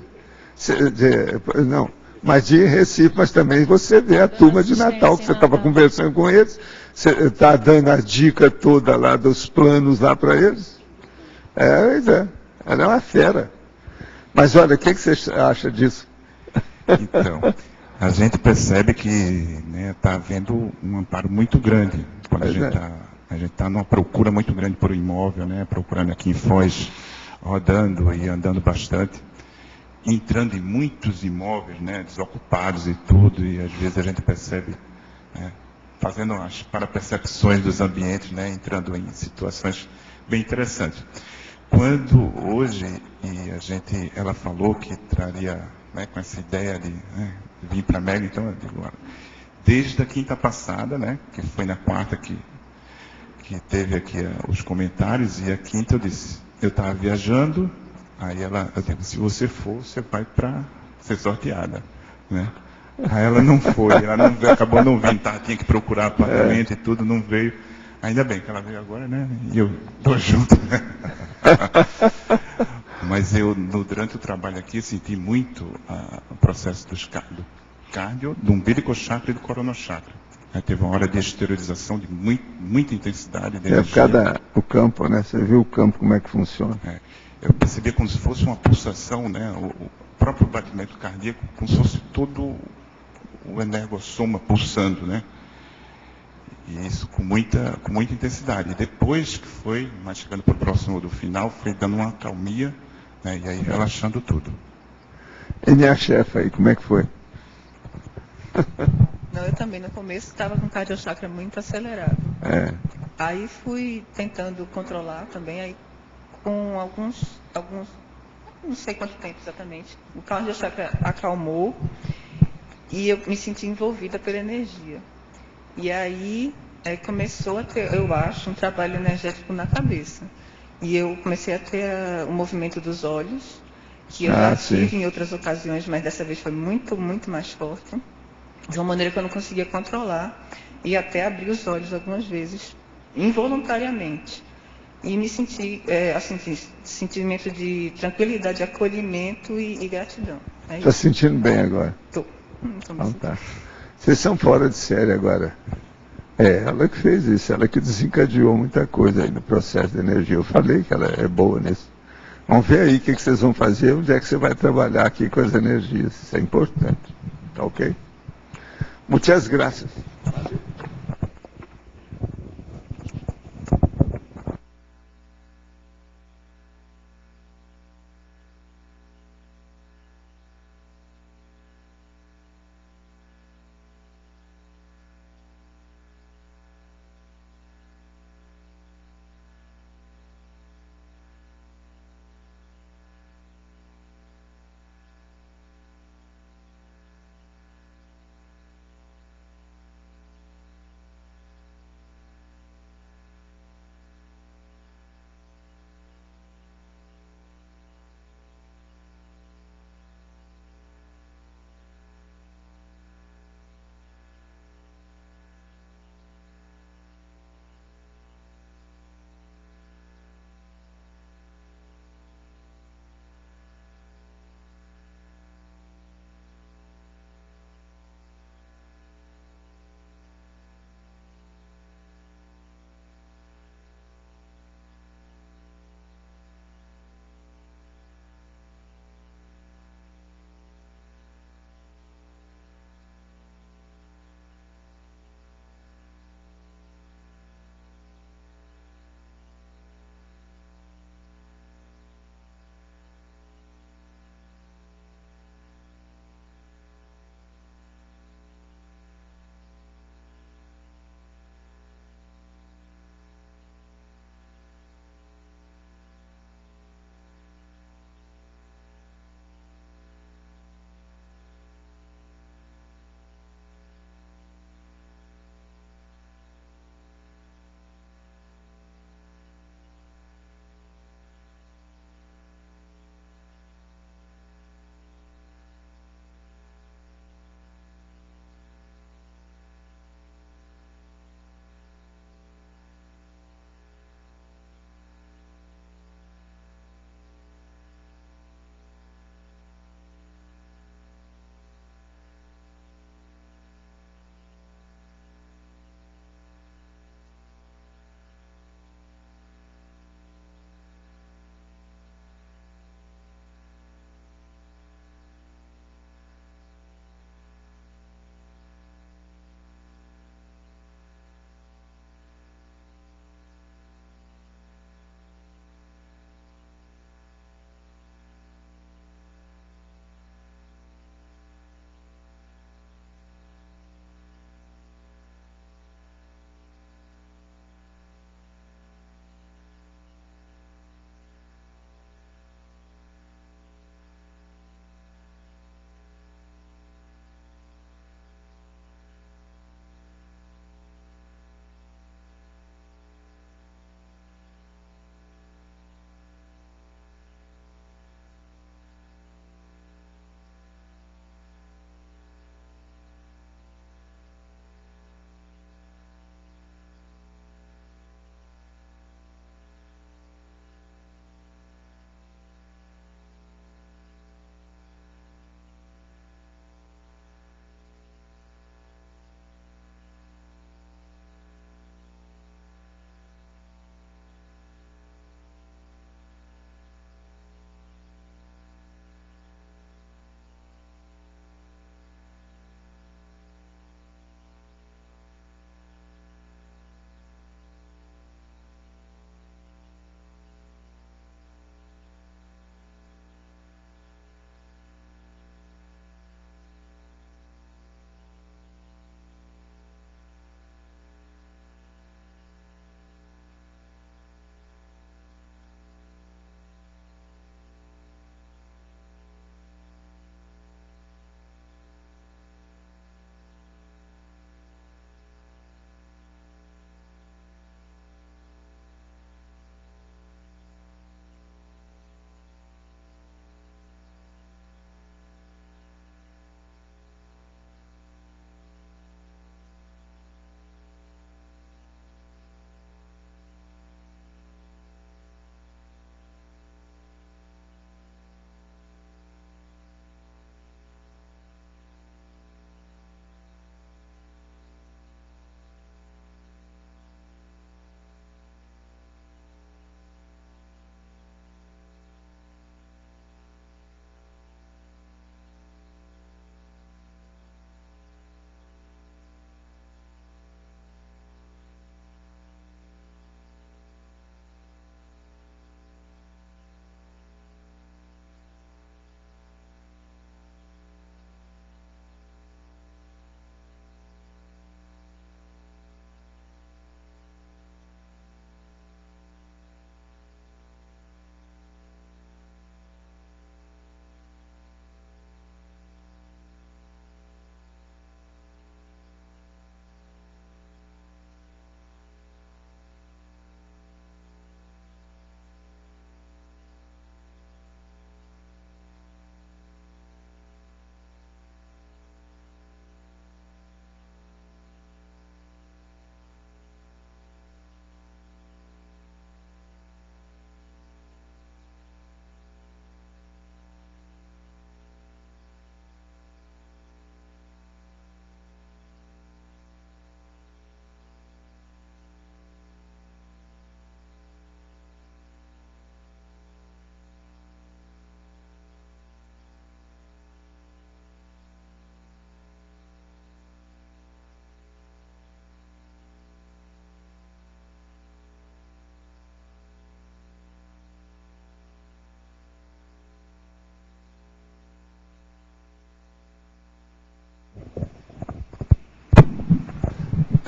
S2: Não. Mas de Recife, mas também você vê a turma de Natal, que você estava conversando com eles, você está dando a dica toda lá dos planos lá para eles. Ela é uma fera. Mas olha, o que você acha disso?
S19: Então, a gente percebe que está havendo um amparo muito grande, quando a gente está numa procura muito grande por um imóvel, né, procurando aqui em Foz, rodando e andando bastante. Entrando em muitos imóveis, né, desocupados e tudo, e às vezes a gente percebe, fazendo as parapercepções dos ambientes, né, entrando em situações bem interessantes. Quando hoje, ela falou que traria, né, com essa ideia de vir para a Mega, então eu digo, desde a quinta passada, né, que foi na quarta que teve aqui os comentários, e a quinta eu disse, eu estava viajando. Aí eu digo, se você for, você vai para ser sorteada, né? Aí ela não foi, ela não veio, acabou não vindo, tinha que procurar apartamento e tudo, não veio. Ainda bem que ela veio agora, né? E eu tô junto, né? Mas eu, durante o trabalho aqui, senti muito o processo do cardio, do umbilicochakra e do coronochakra. Aí teve uma hora de exteriorização de muita intensidade. De
S2: por causa do campo, né? Você viu o campo, como é que funciona.
S19: Eu percebia como se fosse uma pulsação, né? O próprio batimento cardíaco, como se fosse todo o energossoma pulsando, né? E isso com muita intensidade. E depois que foi, mais chegando para o próximo do final, foi dando uma calmia, né? E aí relaxando tudo.
S2: E minha chefe aí, como é que foi?
S20: Não, eu também no começo estava com o cardiochakra muito acelerado. Aí fui tentando controlar também, aí com alguns, não sei quanto tempo exatamente, o cardiochakra acalmou e eu me senti envolvida pela energia. E aí começou a ter, eu acho, um trabalho energético na cabeça. E eu comecei a ter o movimento dos olhos, que eu já tive em outras ocasiões, mas dessa vez foi muito, muito mais forte, de uma maneira que eu não conseguia controlar, e até abrir os olhos algumas vezes, involuntariamente. E me senti, sentimento de tranquilidade, acolhimento e gratidão.
S2: Está sentindo bem agora?
S20: Estou.
S2: Então tá. Vocês são fora de série agora. É ela que fez isso, ela que desencadeou muita coisa aí no processo de energia. Eu falei que ela é boa nisso. Vamos ver aí o que vocês vão fazer, onde é que você vai trabalhar aqui com as energias. Isso é importante. Tá ok? Muitas graças.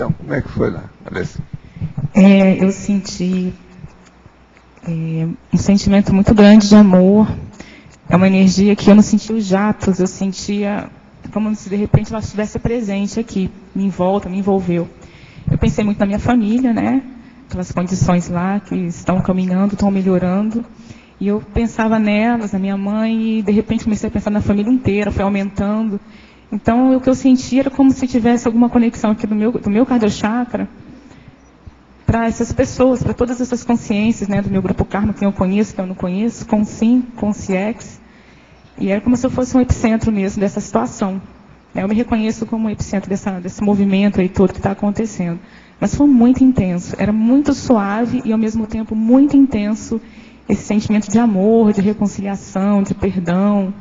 S2: questão. Como é que foi lá, Alessia?
S21: Eu senti um sentimento muito grande de amor. É uma energia que eu não sentia os jatos, eu sentia como se de repente ela estivesse presente aqui, me envolta, me envolveu. Eu pensei muito na minha família, né? Aquelas condições lá que estão caminhando, estão melhorando. E eu pensava nelas, na minha mãe, e de repente comecei a pensar na família inteira, foi aumentando. Então, o que eu sentia era como se tivesse alguma conexão aqui do meu cardiochakra para essas pessoas, para todas essas consciências, né, do meu grupo Karma, quem eu conheço, quem eu não conheço, com Sim, com CX. E era como se eu fosse um epicentro mesmo dessa situação. Eu me reconheço como um epicentro desse movimento aí todo que está acontecendo. Mas foi muito intenso, era muito suave e ao mesmo tempo muito intenso esse sentimento de amor, de reconciliação, de perdão.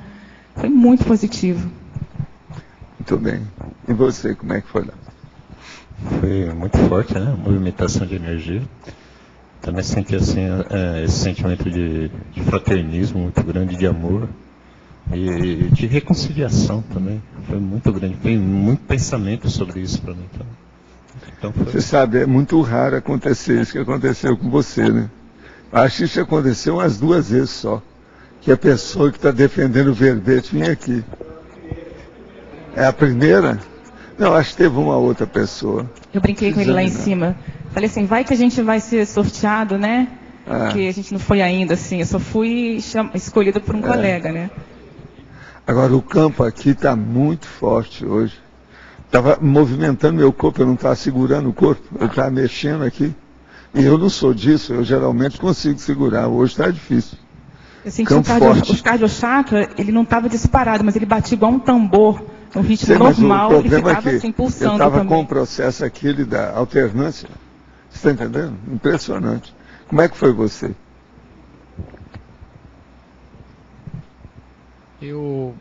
S21: Foi muito positivo.
S2: Muito bem. E você, como é que foi lá?
S22: Foi muito forte, né? Movimentação de energia. Também senti assim, esse sentimento de fraternismo muito grande, de amor e de reconciliação também. Foi muito grande. Tem muito pensamento sobre isso para mim também. Então foi...
S2: Você sabe, é muito raro acontecer isso que aconteceu com você, né? Acho que isso aconteceu umas 2 vezes só. Que a pessoa que está defendendo o verbete vinha aqui. É a primeira? Não, acho que teve uma outra pessoa.
S21: Eu brinquei com ele lá em cima. Falei assim, vai que a gente vai ser sorteado, né? Porque a gente não foi ainda, assim. Eu só fui escolhida por um colega, né?
S2: Agora, o campo aqui está muito forte hoje. Estava movimentando meu corpo, eu não estava segurando o corpo. Eu estava mexendo aqui. E eu não sou disso, eu geralmente consigo segurar. Hoje está difícil.
S21: Eu senti o cardiochakra, ele não estava disparado, mas ele batia igual um tambor. No ritmo normal, ele ficava assim, pulsando também. Eu estava
S2: com o processo aquele da alternância. Você está entendendo? Impressionante. Como é que foi você?
S23: Eu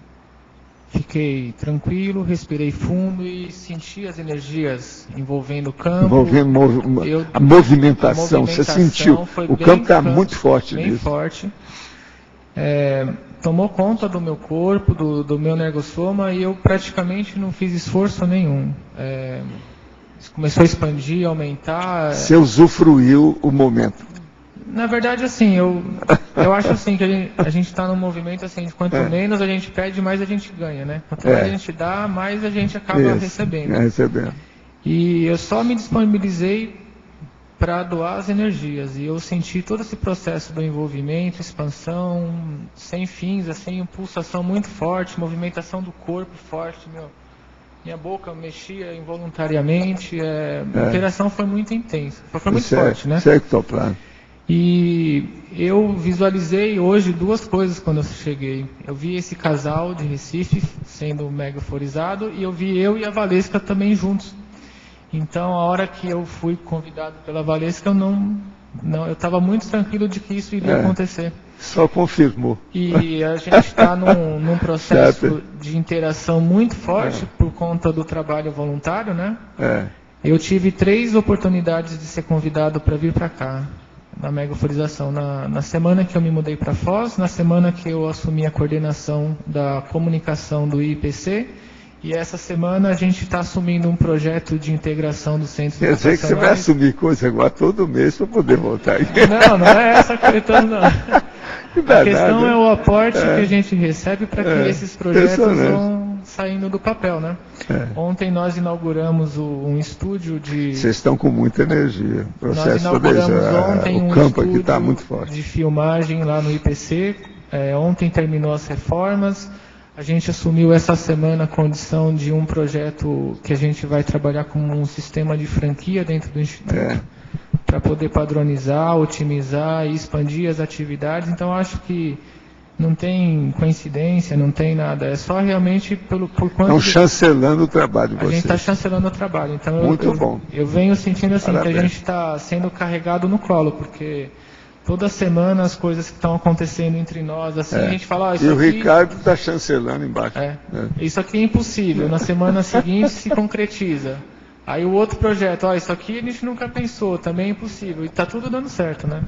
S23: fiquei tranquilo, respirei fundo e senti as energias envolvendo o campo.
S2: Envolvendo a movimentação, você sentiu. O campo está muito forte
S23: bem
S2: nisso.
S23: Forte. Tomou conta do meu corpo, do meu nergossoma, e eu praticamente não fiz esforço nenhum. Começou a expandir, aumentar.
S2: Você usufruiu o momento.
S23: Na verdade, assim, eu acho assim que a gente está num movimento assim, de quanto menos a gente pede, mais a gente ganha, né? Quanto mais a gente dá, mais a gente acaba recebendo. E eu só me disponibilizei para doar as energias, e eu senti todo esse processo do envolvimento, expansão, sem fins, assim, pulsação muito forte, movimentação do corpo forte, minha boca mexia involuntariamente, a interação foi muito intensa, foi muito forte, né?
S2: Ectoplasma.
S23: E eu visualizei hoje 2 coisas quando eu cheguei. Eu vi esse casal de Recife sendo megaforizado, e eu vi eu e a Valesca também juntos. Então, a hora que eu fui convidado pela Valesca, eu estava muito tranquilo de que isso iria acontecer.
S2: Só confirmou.
S23: E a gente está num processo de interação muito forte por conta do trabalho voluntário, né? Eu tive 3 oportunidades de ser convidado para vir para cá, na megaforização. Na semana que eu me mudei para Foz, na semana que eu assumi a coordenação da comunicação do IPC, e essa semana a gente está assumindo um projeto de integração do centro.
S2: Eu sei que você vai assumir coisa agora todo mês para poder voltar aqui.
S23: Não é essa a questão, não. A questão é o aporte que a gente recebe para que esses projetos vão saindo do papel, né? Ontem nós inauguramos um estúdio de...
S2: Vocês estão com muita energia.
S23: Nós inauguramos ontem
S2: o campo aqui está muito forte.
S23: De filmagem lá no IPC. Ontem terminou as reformas. A gente assumiu essa semana a condição de um projeto que a gente vai trabalhar como um sistema de franquia dentro do Instituto, para poder padronizar, otimizar e expandir as atividades. Então, acho que não tem coincidência, não tem nada. É só realmente por quanto...
S2: Estão chancelando o trabalho de vocês.
S23: A gente está chancelando o trabalho. Então,
S2: muito bom.
S23: Eu venho sentindo assim, que a gente está sendo carregado no colo, porque... Toda semana as coisas que estão acontecendo entre nós, assim, a gente fala...
S2: E o Ricardo está chancelando embaixo.
S23: Isso aqui é impossível, na semana seguinte se concretiza. Aí o outro projeto, isso aqui a gente nunca pensou, também é impossível. E está tudo dando certo, né?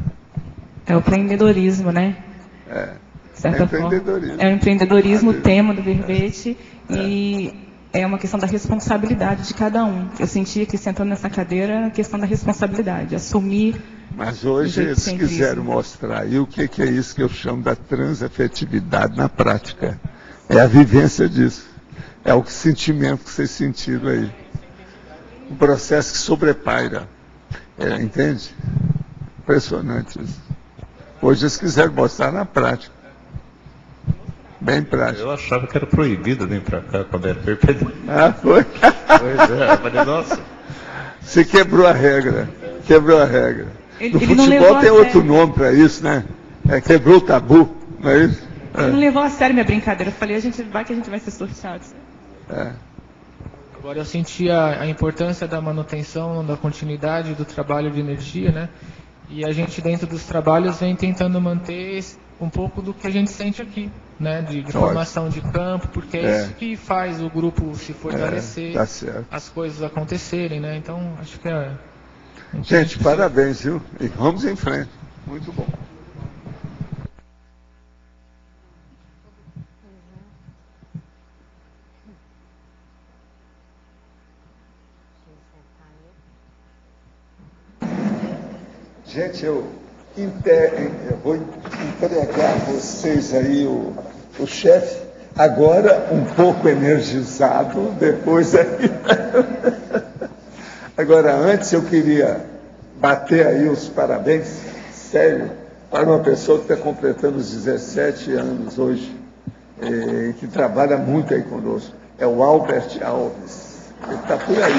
S21: É o empreendedorismo, né?
S2: É o empreendedorismo.
S21: É o empreendedorismo, o tema do verbete. E é uma questão da responsabilidade de cada um. Eu sentia que, sentando nessa cadeira, era a questão da responsabilidade, assumir.
S2: Mas hoje eles quiseram mostrar aí o que é isso que eu chamo da transafetividade na prática. É a vivência disso. É o sentimento que vocês sentiram aí. Um processo que sobrepaira. Entende? Impressionante isso. Hoje eles quiseram mostrar na prática. Bem prático.
S22: Eu achava que era proibido vir para cá quando era perpétuo.
S2: Ah, foi?
S22: Pois é, eu falei, nossa.
S2: Você quebrou a regra. Quebrou a regra. No
S21: Ele
S2: futebol tem outro nome para isso, né? Quebrou o tabu, não é isso?
S21: Ele não levou a sério minha brincadeira. Eu falei, que a gente vai ser sorteado.
S23: Agora eu senti a importância da manutenção, da continuidade do trabalho de energia, né? E a gente, dentro dos trabalhos, vem tentando manter um pouco do que a gente sente aqui, né? De formação de campo, porque é isso que faz o grupo se fortalecer,
S2: tá certo.
S23: as coisas acontecerem, né? Então, acho que
S2: Gente, parabéns, viu? E vamos em frente. Muito bom. Gente, eu vou entregar a vocês aí o chefe, agora um pouco energizado, depois aí. Agora, antes eu queria bater aí os parabéns, sério, para uma pessoa que está completando os 17 anos hoje, que trabalha muito aí conosco. É o Albert Alves. Ele está por aí,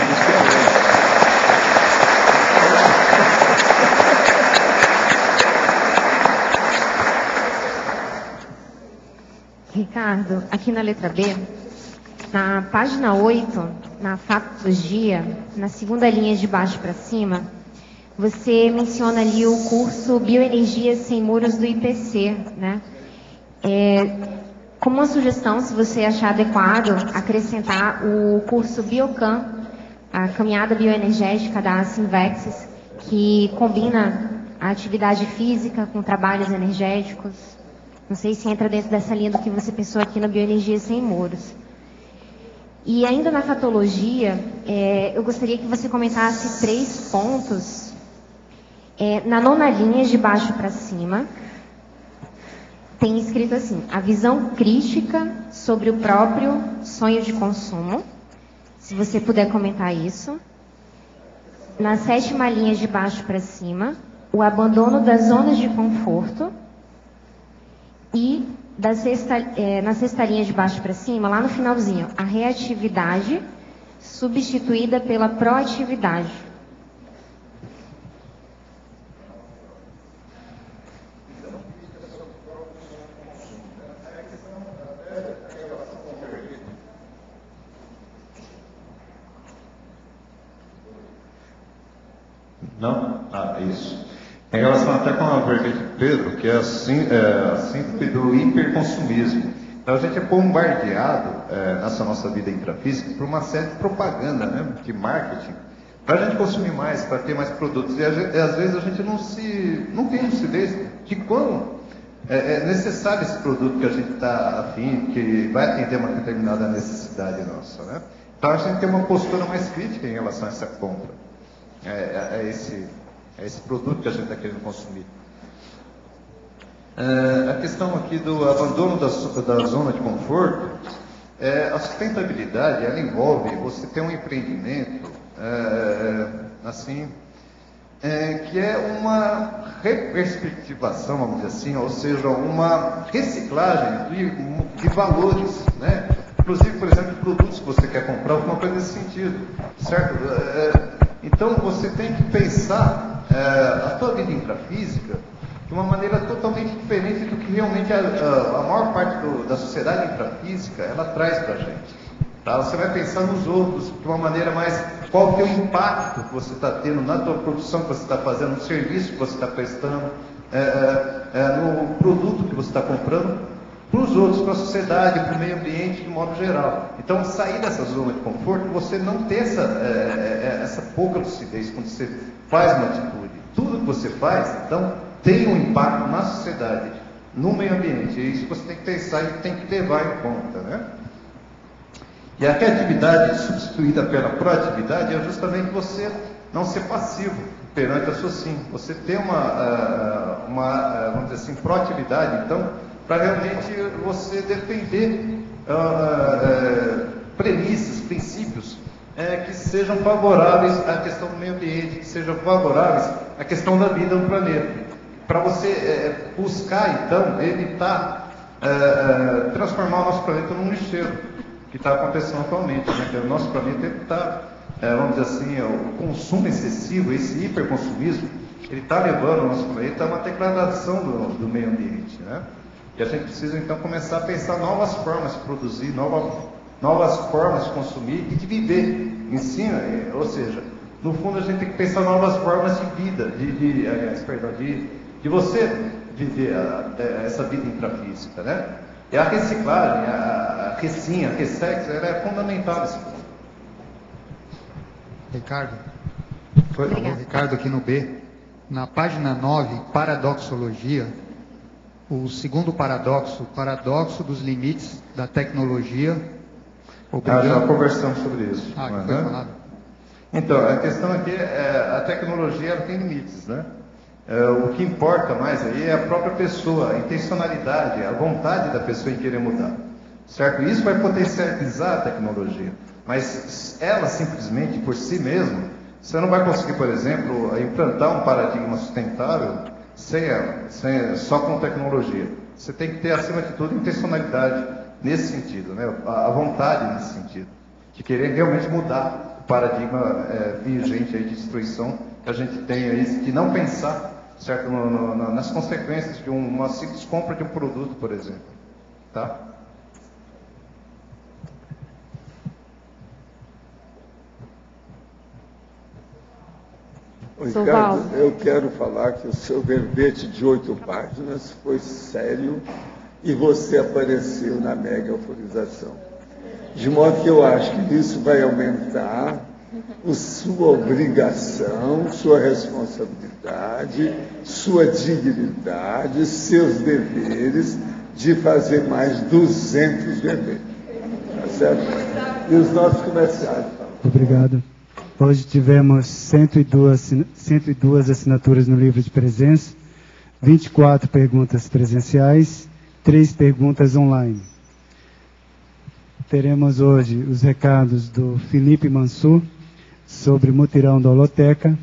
S4: Ricardo, aqui na letra B, na página 8, na Fatologia, na segunda linha de baixo para cima, você menciona ali o curso Bioenergia Sem Muros do IPC, né? Como uma sugestão, se você achar adequado, acrescentar o curso Biocan, a caminhada bioenergética da Sinvexis, que combina a atividade física com trabalhos energéticos. Não sei se entra dentro dessa linha do que você pensou aqui na Bioenergia Sem Muros. E ainda na Fatologia, eu gostaria que você comentasse 3 pontos. Na 9ª linha, de baixo para cima, tem escrito assim: a visão crítica sobre o próprio sonho de consumo. Se você puder comentar isso. Na 7ª linha, de baixo para cima, o abandono das zonas de conforto. E na 6ª linha de baixo para cima, lá no finalzinho, a reatividade substituída pela proatividade.
S1: Não? Isso. Em relação até com a pergunta de Pedro, que é a síndrome do hiperconsumismo. Então a gente é bombardeado nessa nossa vida intrafísica por uma série de propaganda, né, de marketing, para a gente consumir mais, para ter mais produtos. E às vezes a gente não tem lucidez de quão é necessário esse produto que a gente está afim, que vai atender uma determinada necessidade nossa, né? Então a gente tem uma postura mais crítica em relação a essa compra, esse produto que a gente está querendo consumir. A questão aqui do abandono da zona de conforto, a sustentabilidade, ela envolve você ter um empreendimento, que é uma reperspectivação, vamos dizer assim, ou seja, uma reciclagem de valores, né? Inclusive, por exemplo, produtos que você quer comprar, alguma coisa nesse sentido, certo? Então, você tem que pensar a sua vida intrafísica de uma maneira totalmente diferente do que realmente a maior parte da sociedade intrafísica ela traz para a gente. Tá? Você vai pensar nos outros de uma maneira mais... Qual que é o impacto que você está tendo na tua produção que você está fazendo, no serviço que você está prestando, no produto que você está comprando, para os outros, para a sociedade, para o meio ambiente, de modo geral. Então, sair dessa zona de conforto, você não ter essa pouca lucidez quando você faz uma atitude. Tudo que você faz, então, tem um impacto na sociedade, no meio ambiente. É isso que você tem que pensar e tem que levar em conta, né? E a criatividade substituída pela proatividade é justamente você não ser passivo perante a SOCIM. Você ter vamos dizer assim, proatividade, então, para realmente você defender premissas, princípios que sejam favoráveis à questão do meio ambiente, que sejam favoráveis à questão da vida no planeta. Para você buscar, então, evitar transformar o nosso planeta num lixeiro, que está acontecendo atualmente, né? Que o nosso planeta está, vamos dizer assim, o consumo excessivo, esse hiperconsumismo, ele está levando o nosso planeta a uma degradação do meio ambiente, né? E a gente precisa, então, começar a pensar novas formas de produzir, novas formas de consumir e de viver em cima, ou seja, no fundo a gente tem que pensar novas formas de vida, de você viver essa vida intrafísica, né? E a reciclagem, a Recim, a Ressex, ela é fundamental nesse ponto.
S5: Ricardo, Ricardo aqui no B, na página 9, paradoxologia, o segundo paradoxo, o paradoxo dos limites da tecnologia.
S1: Já conversamos sobre isso.
S5: Que foi falado.
S1: Então, a questão aqui a tecnologia ela tem limites, né? O que importa mais aí é a própria pessoa, a intencionalidade, a vontade da pessoa em querer mudar, certo? Isso vai potencializar a tecnologia, mas ela simplesmente por si mesma, você não vai conseguir, por exemplo, implantar um paradigma sustentável só com tecnologia. Você tem que ter, acima de tudo, intencionalidade nesse sentido, né? A vontade nesse sentido, de querer realmente mudar o paradigma vigente aí de destruição que a gente tem aí, de não pensar, certo, nas consequências de uma simples compra de um produto, por exemplo, tá?
S2: Ricardo, eu quero falar que o seu verbete de 8 páginas foi sério e você apareceu na mega euforização. De modo que eu acho que isso vai aumentar sua obrigação, sua responsabilidade, sua dignidade, seus deveres de fazer mais 200 verbetes. Tá certo? E os nossos comerciais.
S8: Obrigado. Hoje tivemos 102 assinaturas no livro de presença, 24 perguntas presenciais, 3 perguntas online. Teremos hoje os recados do Felipe Mansur sobre o mutirão da Holoteca,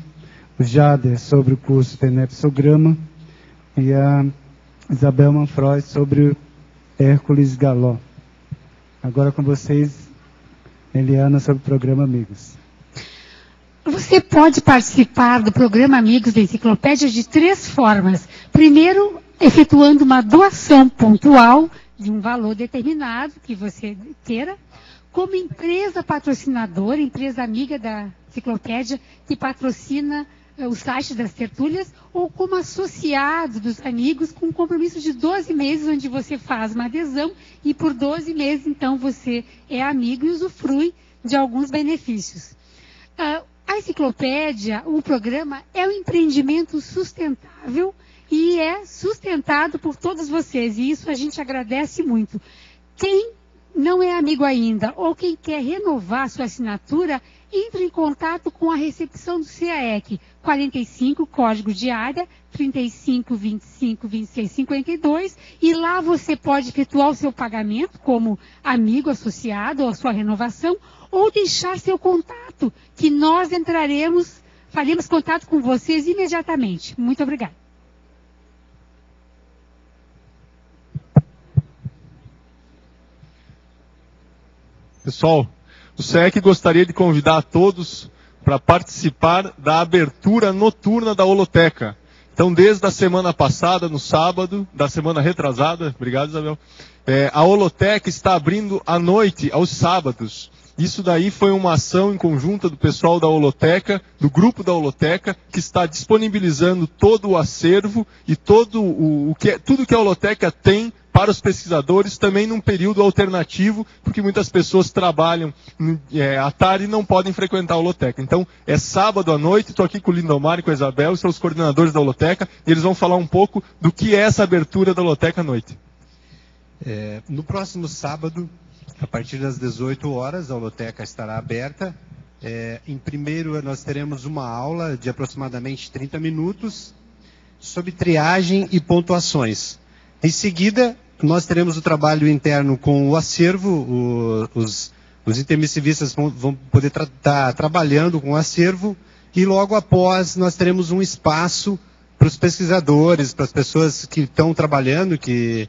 S8: o Jader sobre o curso Tenepsograma e a Isabel Manfroy sobre o Hércules Galó. Agora com vocês, Eliana, sobre o programa Amigos.
S10: Você pode participar do programa Amigos da Enciclopédia de 3 formas. Primeiro, efetuando uma doação pontual de um valor determinado que você queira, como empresa patrocinadora, empresa amiga da Enciclopédia, que patrocina o site das tertúlias, ou como associado dos amigos, com um compromisso de 12 meses, onde você faz uma adesão e por 12 meses, então, você é amigo e usufrui de alguns benefícios. A enciclopédia, o programa, é um empreendimento sustentável e é sustentado por todos vocês, e isso a gente agradece muito. Quem não é amigo ainda, ou quem quer renovar sua assinatura, entre em contato com a recepção do CAEC, 45, código de área, 35 25 26 52, e lá você pode efetuar o seu pagamento como amigo associado ou a sua renovação, ou deixar seu contato, que nós faremos contato com vocês imediatamente. Muito obrigada.
S24: Pessoal, o SEC gostaria de convidar a todos para participar da abertura noturna da Holoteca. Então, desde a semana passada, no sábado, da semana retrasada, obrigado, Isabel, a Holoteca está abrindo à noite, aos sábados. Isso daí foi uma ação em conjunta do pessoal da Holoteca, do grupo da Holoteca, que está disponibilizando todo o acervo e tudo que a Holoteca tem para os pesquisadores, também num período alternativo, porque muitas pessoas trabalham à tarde e não podem frequentar a Holoteca. Então, é sábado à noite, estou aqui com o Lindomar e com a Isabel, são os coordenadores da Holoteca, e eles vão falar um pouco do que é essa abertura da Holoteca à noite.
S25: No próximo sábado,
S11: A partir das 18 horas, a holoteca estará aberta. Em primeiro, nós teremos uma aula de aproximadamente 30 minutos sobre triagem e pontuações. Em seguida, nós teremos o trabalho interno com o acervo, os intermissivistas vão poder estar trabalhando com o acervo, e logo após nós teremos um espaço para os pesquisadores, para as pessoas que estão trabalhando, que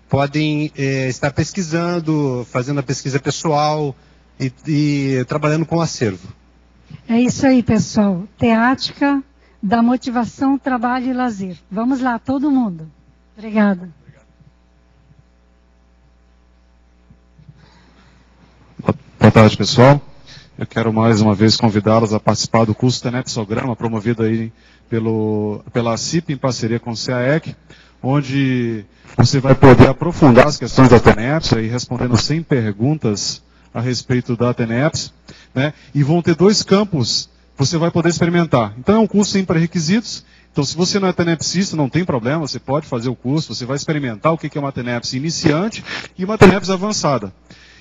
S11: podem estar pesquisando, fazendo a pesquisa pessoal e trabalhando com o acervo.
S10: É isso aí, pessoal. Teática da motivação, trabalho e lazer. Vamos lá, todo mundo. Obrigada.
S12: Boa tarde, pessoal. Eu quero mais uma vez convidá-los a participar do curso TENEPSograma, promovido aí pela CIP, em parceria com o CAEC, onde você vai poder aprofundar as questões da TENEPS, aí respondendo 100 perguntas a respeito da TENEPS, né? E vão ter 2 campos que você vai poder experimentar. Então é um curso sem pré-requisitos. Então, se você não é TENEPSista, não tem problema, você pode fazer o curso, você vai experimentar o que é uma TENEPS iniciante e uma TENEPS avançada.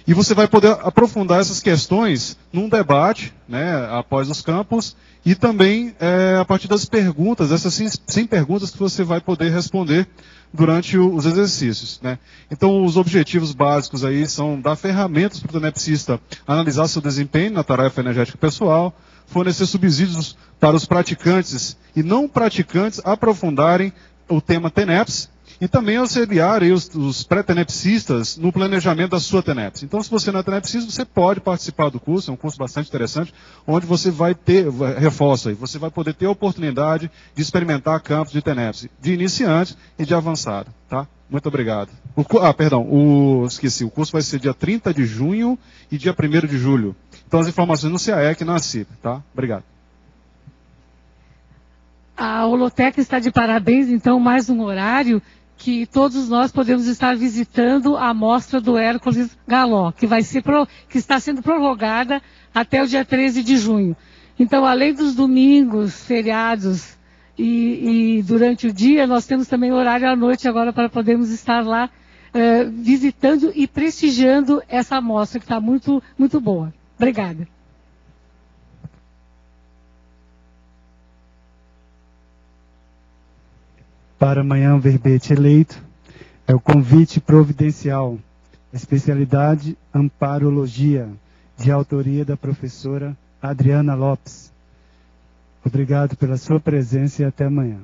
S12: E você vai poder aprofundar essas questões num debate, né, após os campos, e também a partir das perguntas, essas 100 perguntas que você vai poder responder durante os exercícios, né? Então, os objetivos básicos aí são dar ferramentas para o TENEPSista analisar seu desempenho na tarefa energética pessoal, fornecer subsídios para os praticantes e não praticantes aprofundarem o tema TENEPS, e também auxiliar aí os pré-tenepsistas no planejamento da sua TENEPS. Então, se você não é tenepsista, você pode participar do curso, é um curso bastante interessante, onde você vai ter, reforço aí, você vai poder ter a oportunidade de experimentar campos de TENEPS, de iniciante e de avançado, tá? Muito obrigado. Esqueci, o curso vai ser dia 30 de junho e dia 1º de julho. Então, as informações no CAEC e na CIP, tá? Obrigado.
S10: A holoteca está de parabéns, então, mais um horário que todos nós podemos estar visitando a mostra do Hércules Galó, que está sendo prorrogada até o dia 13 de junho. Então, além dos domingos, feriados e durante o dia, nós temos também horário à noite agora para podermos estar lá visitando e prestigiando essa mostra, que está muito, muito boa. Obrigada.
S8: Para amanhã, o verbete eleito é o convite providencial, especialidade Amparologia, de autoria da professora Adriana Lopes. Obrigado pela sua presença e até amanhã.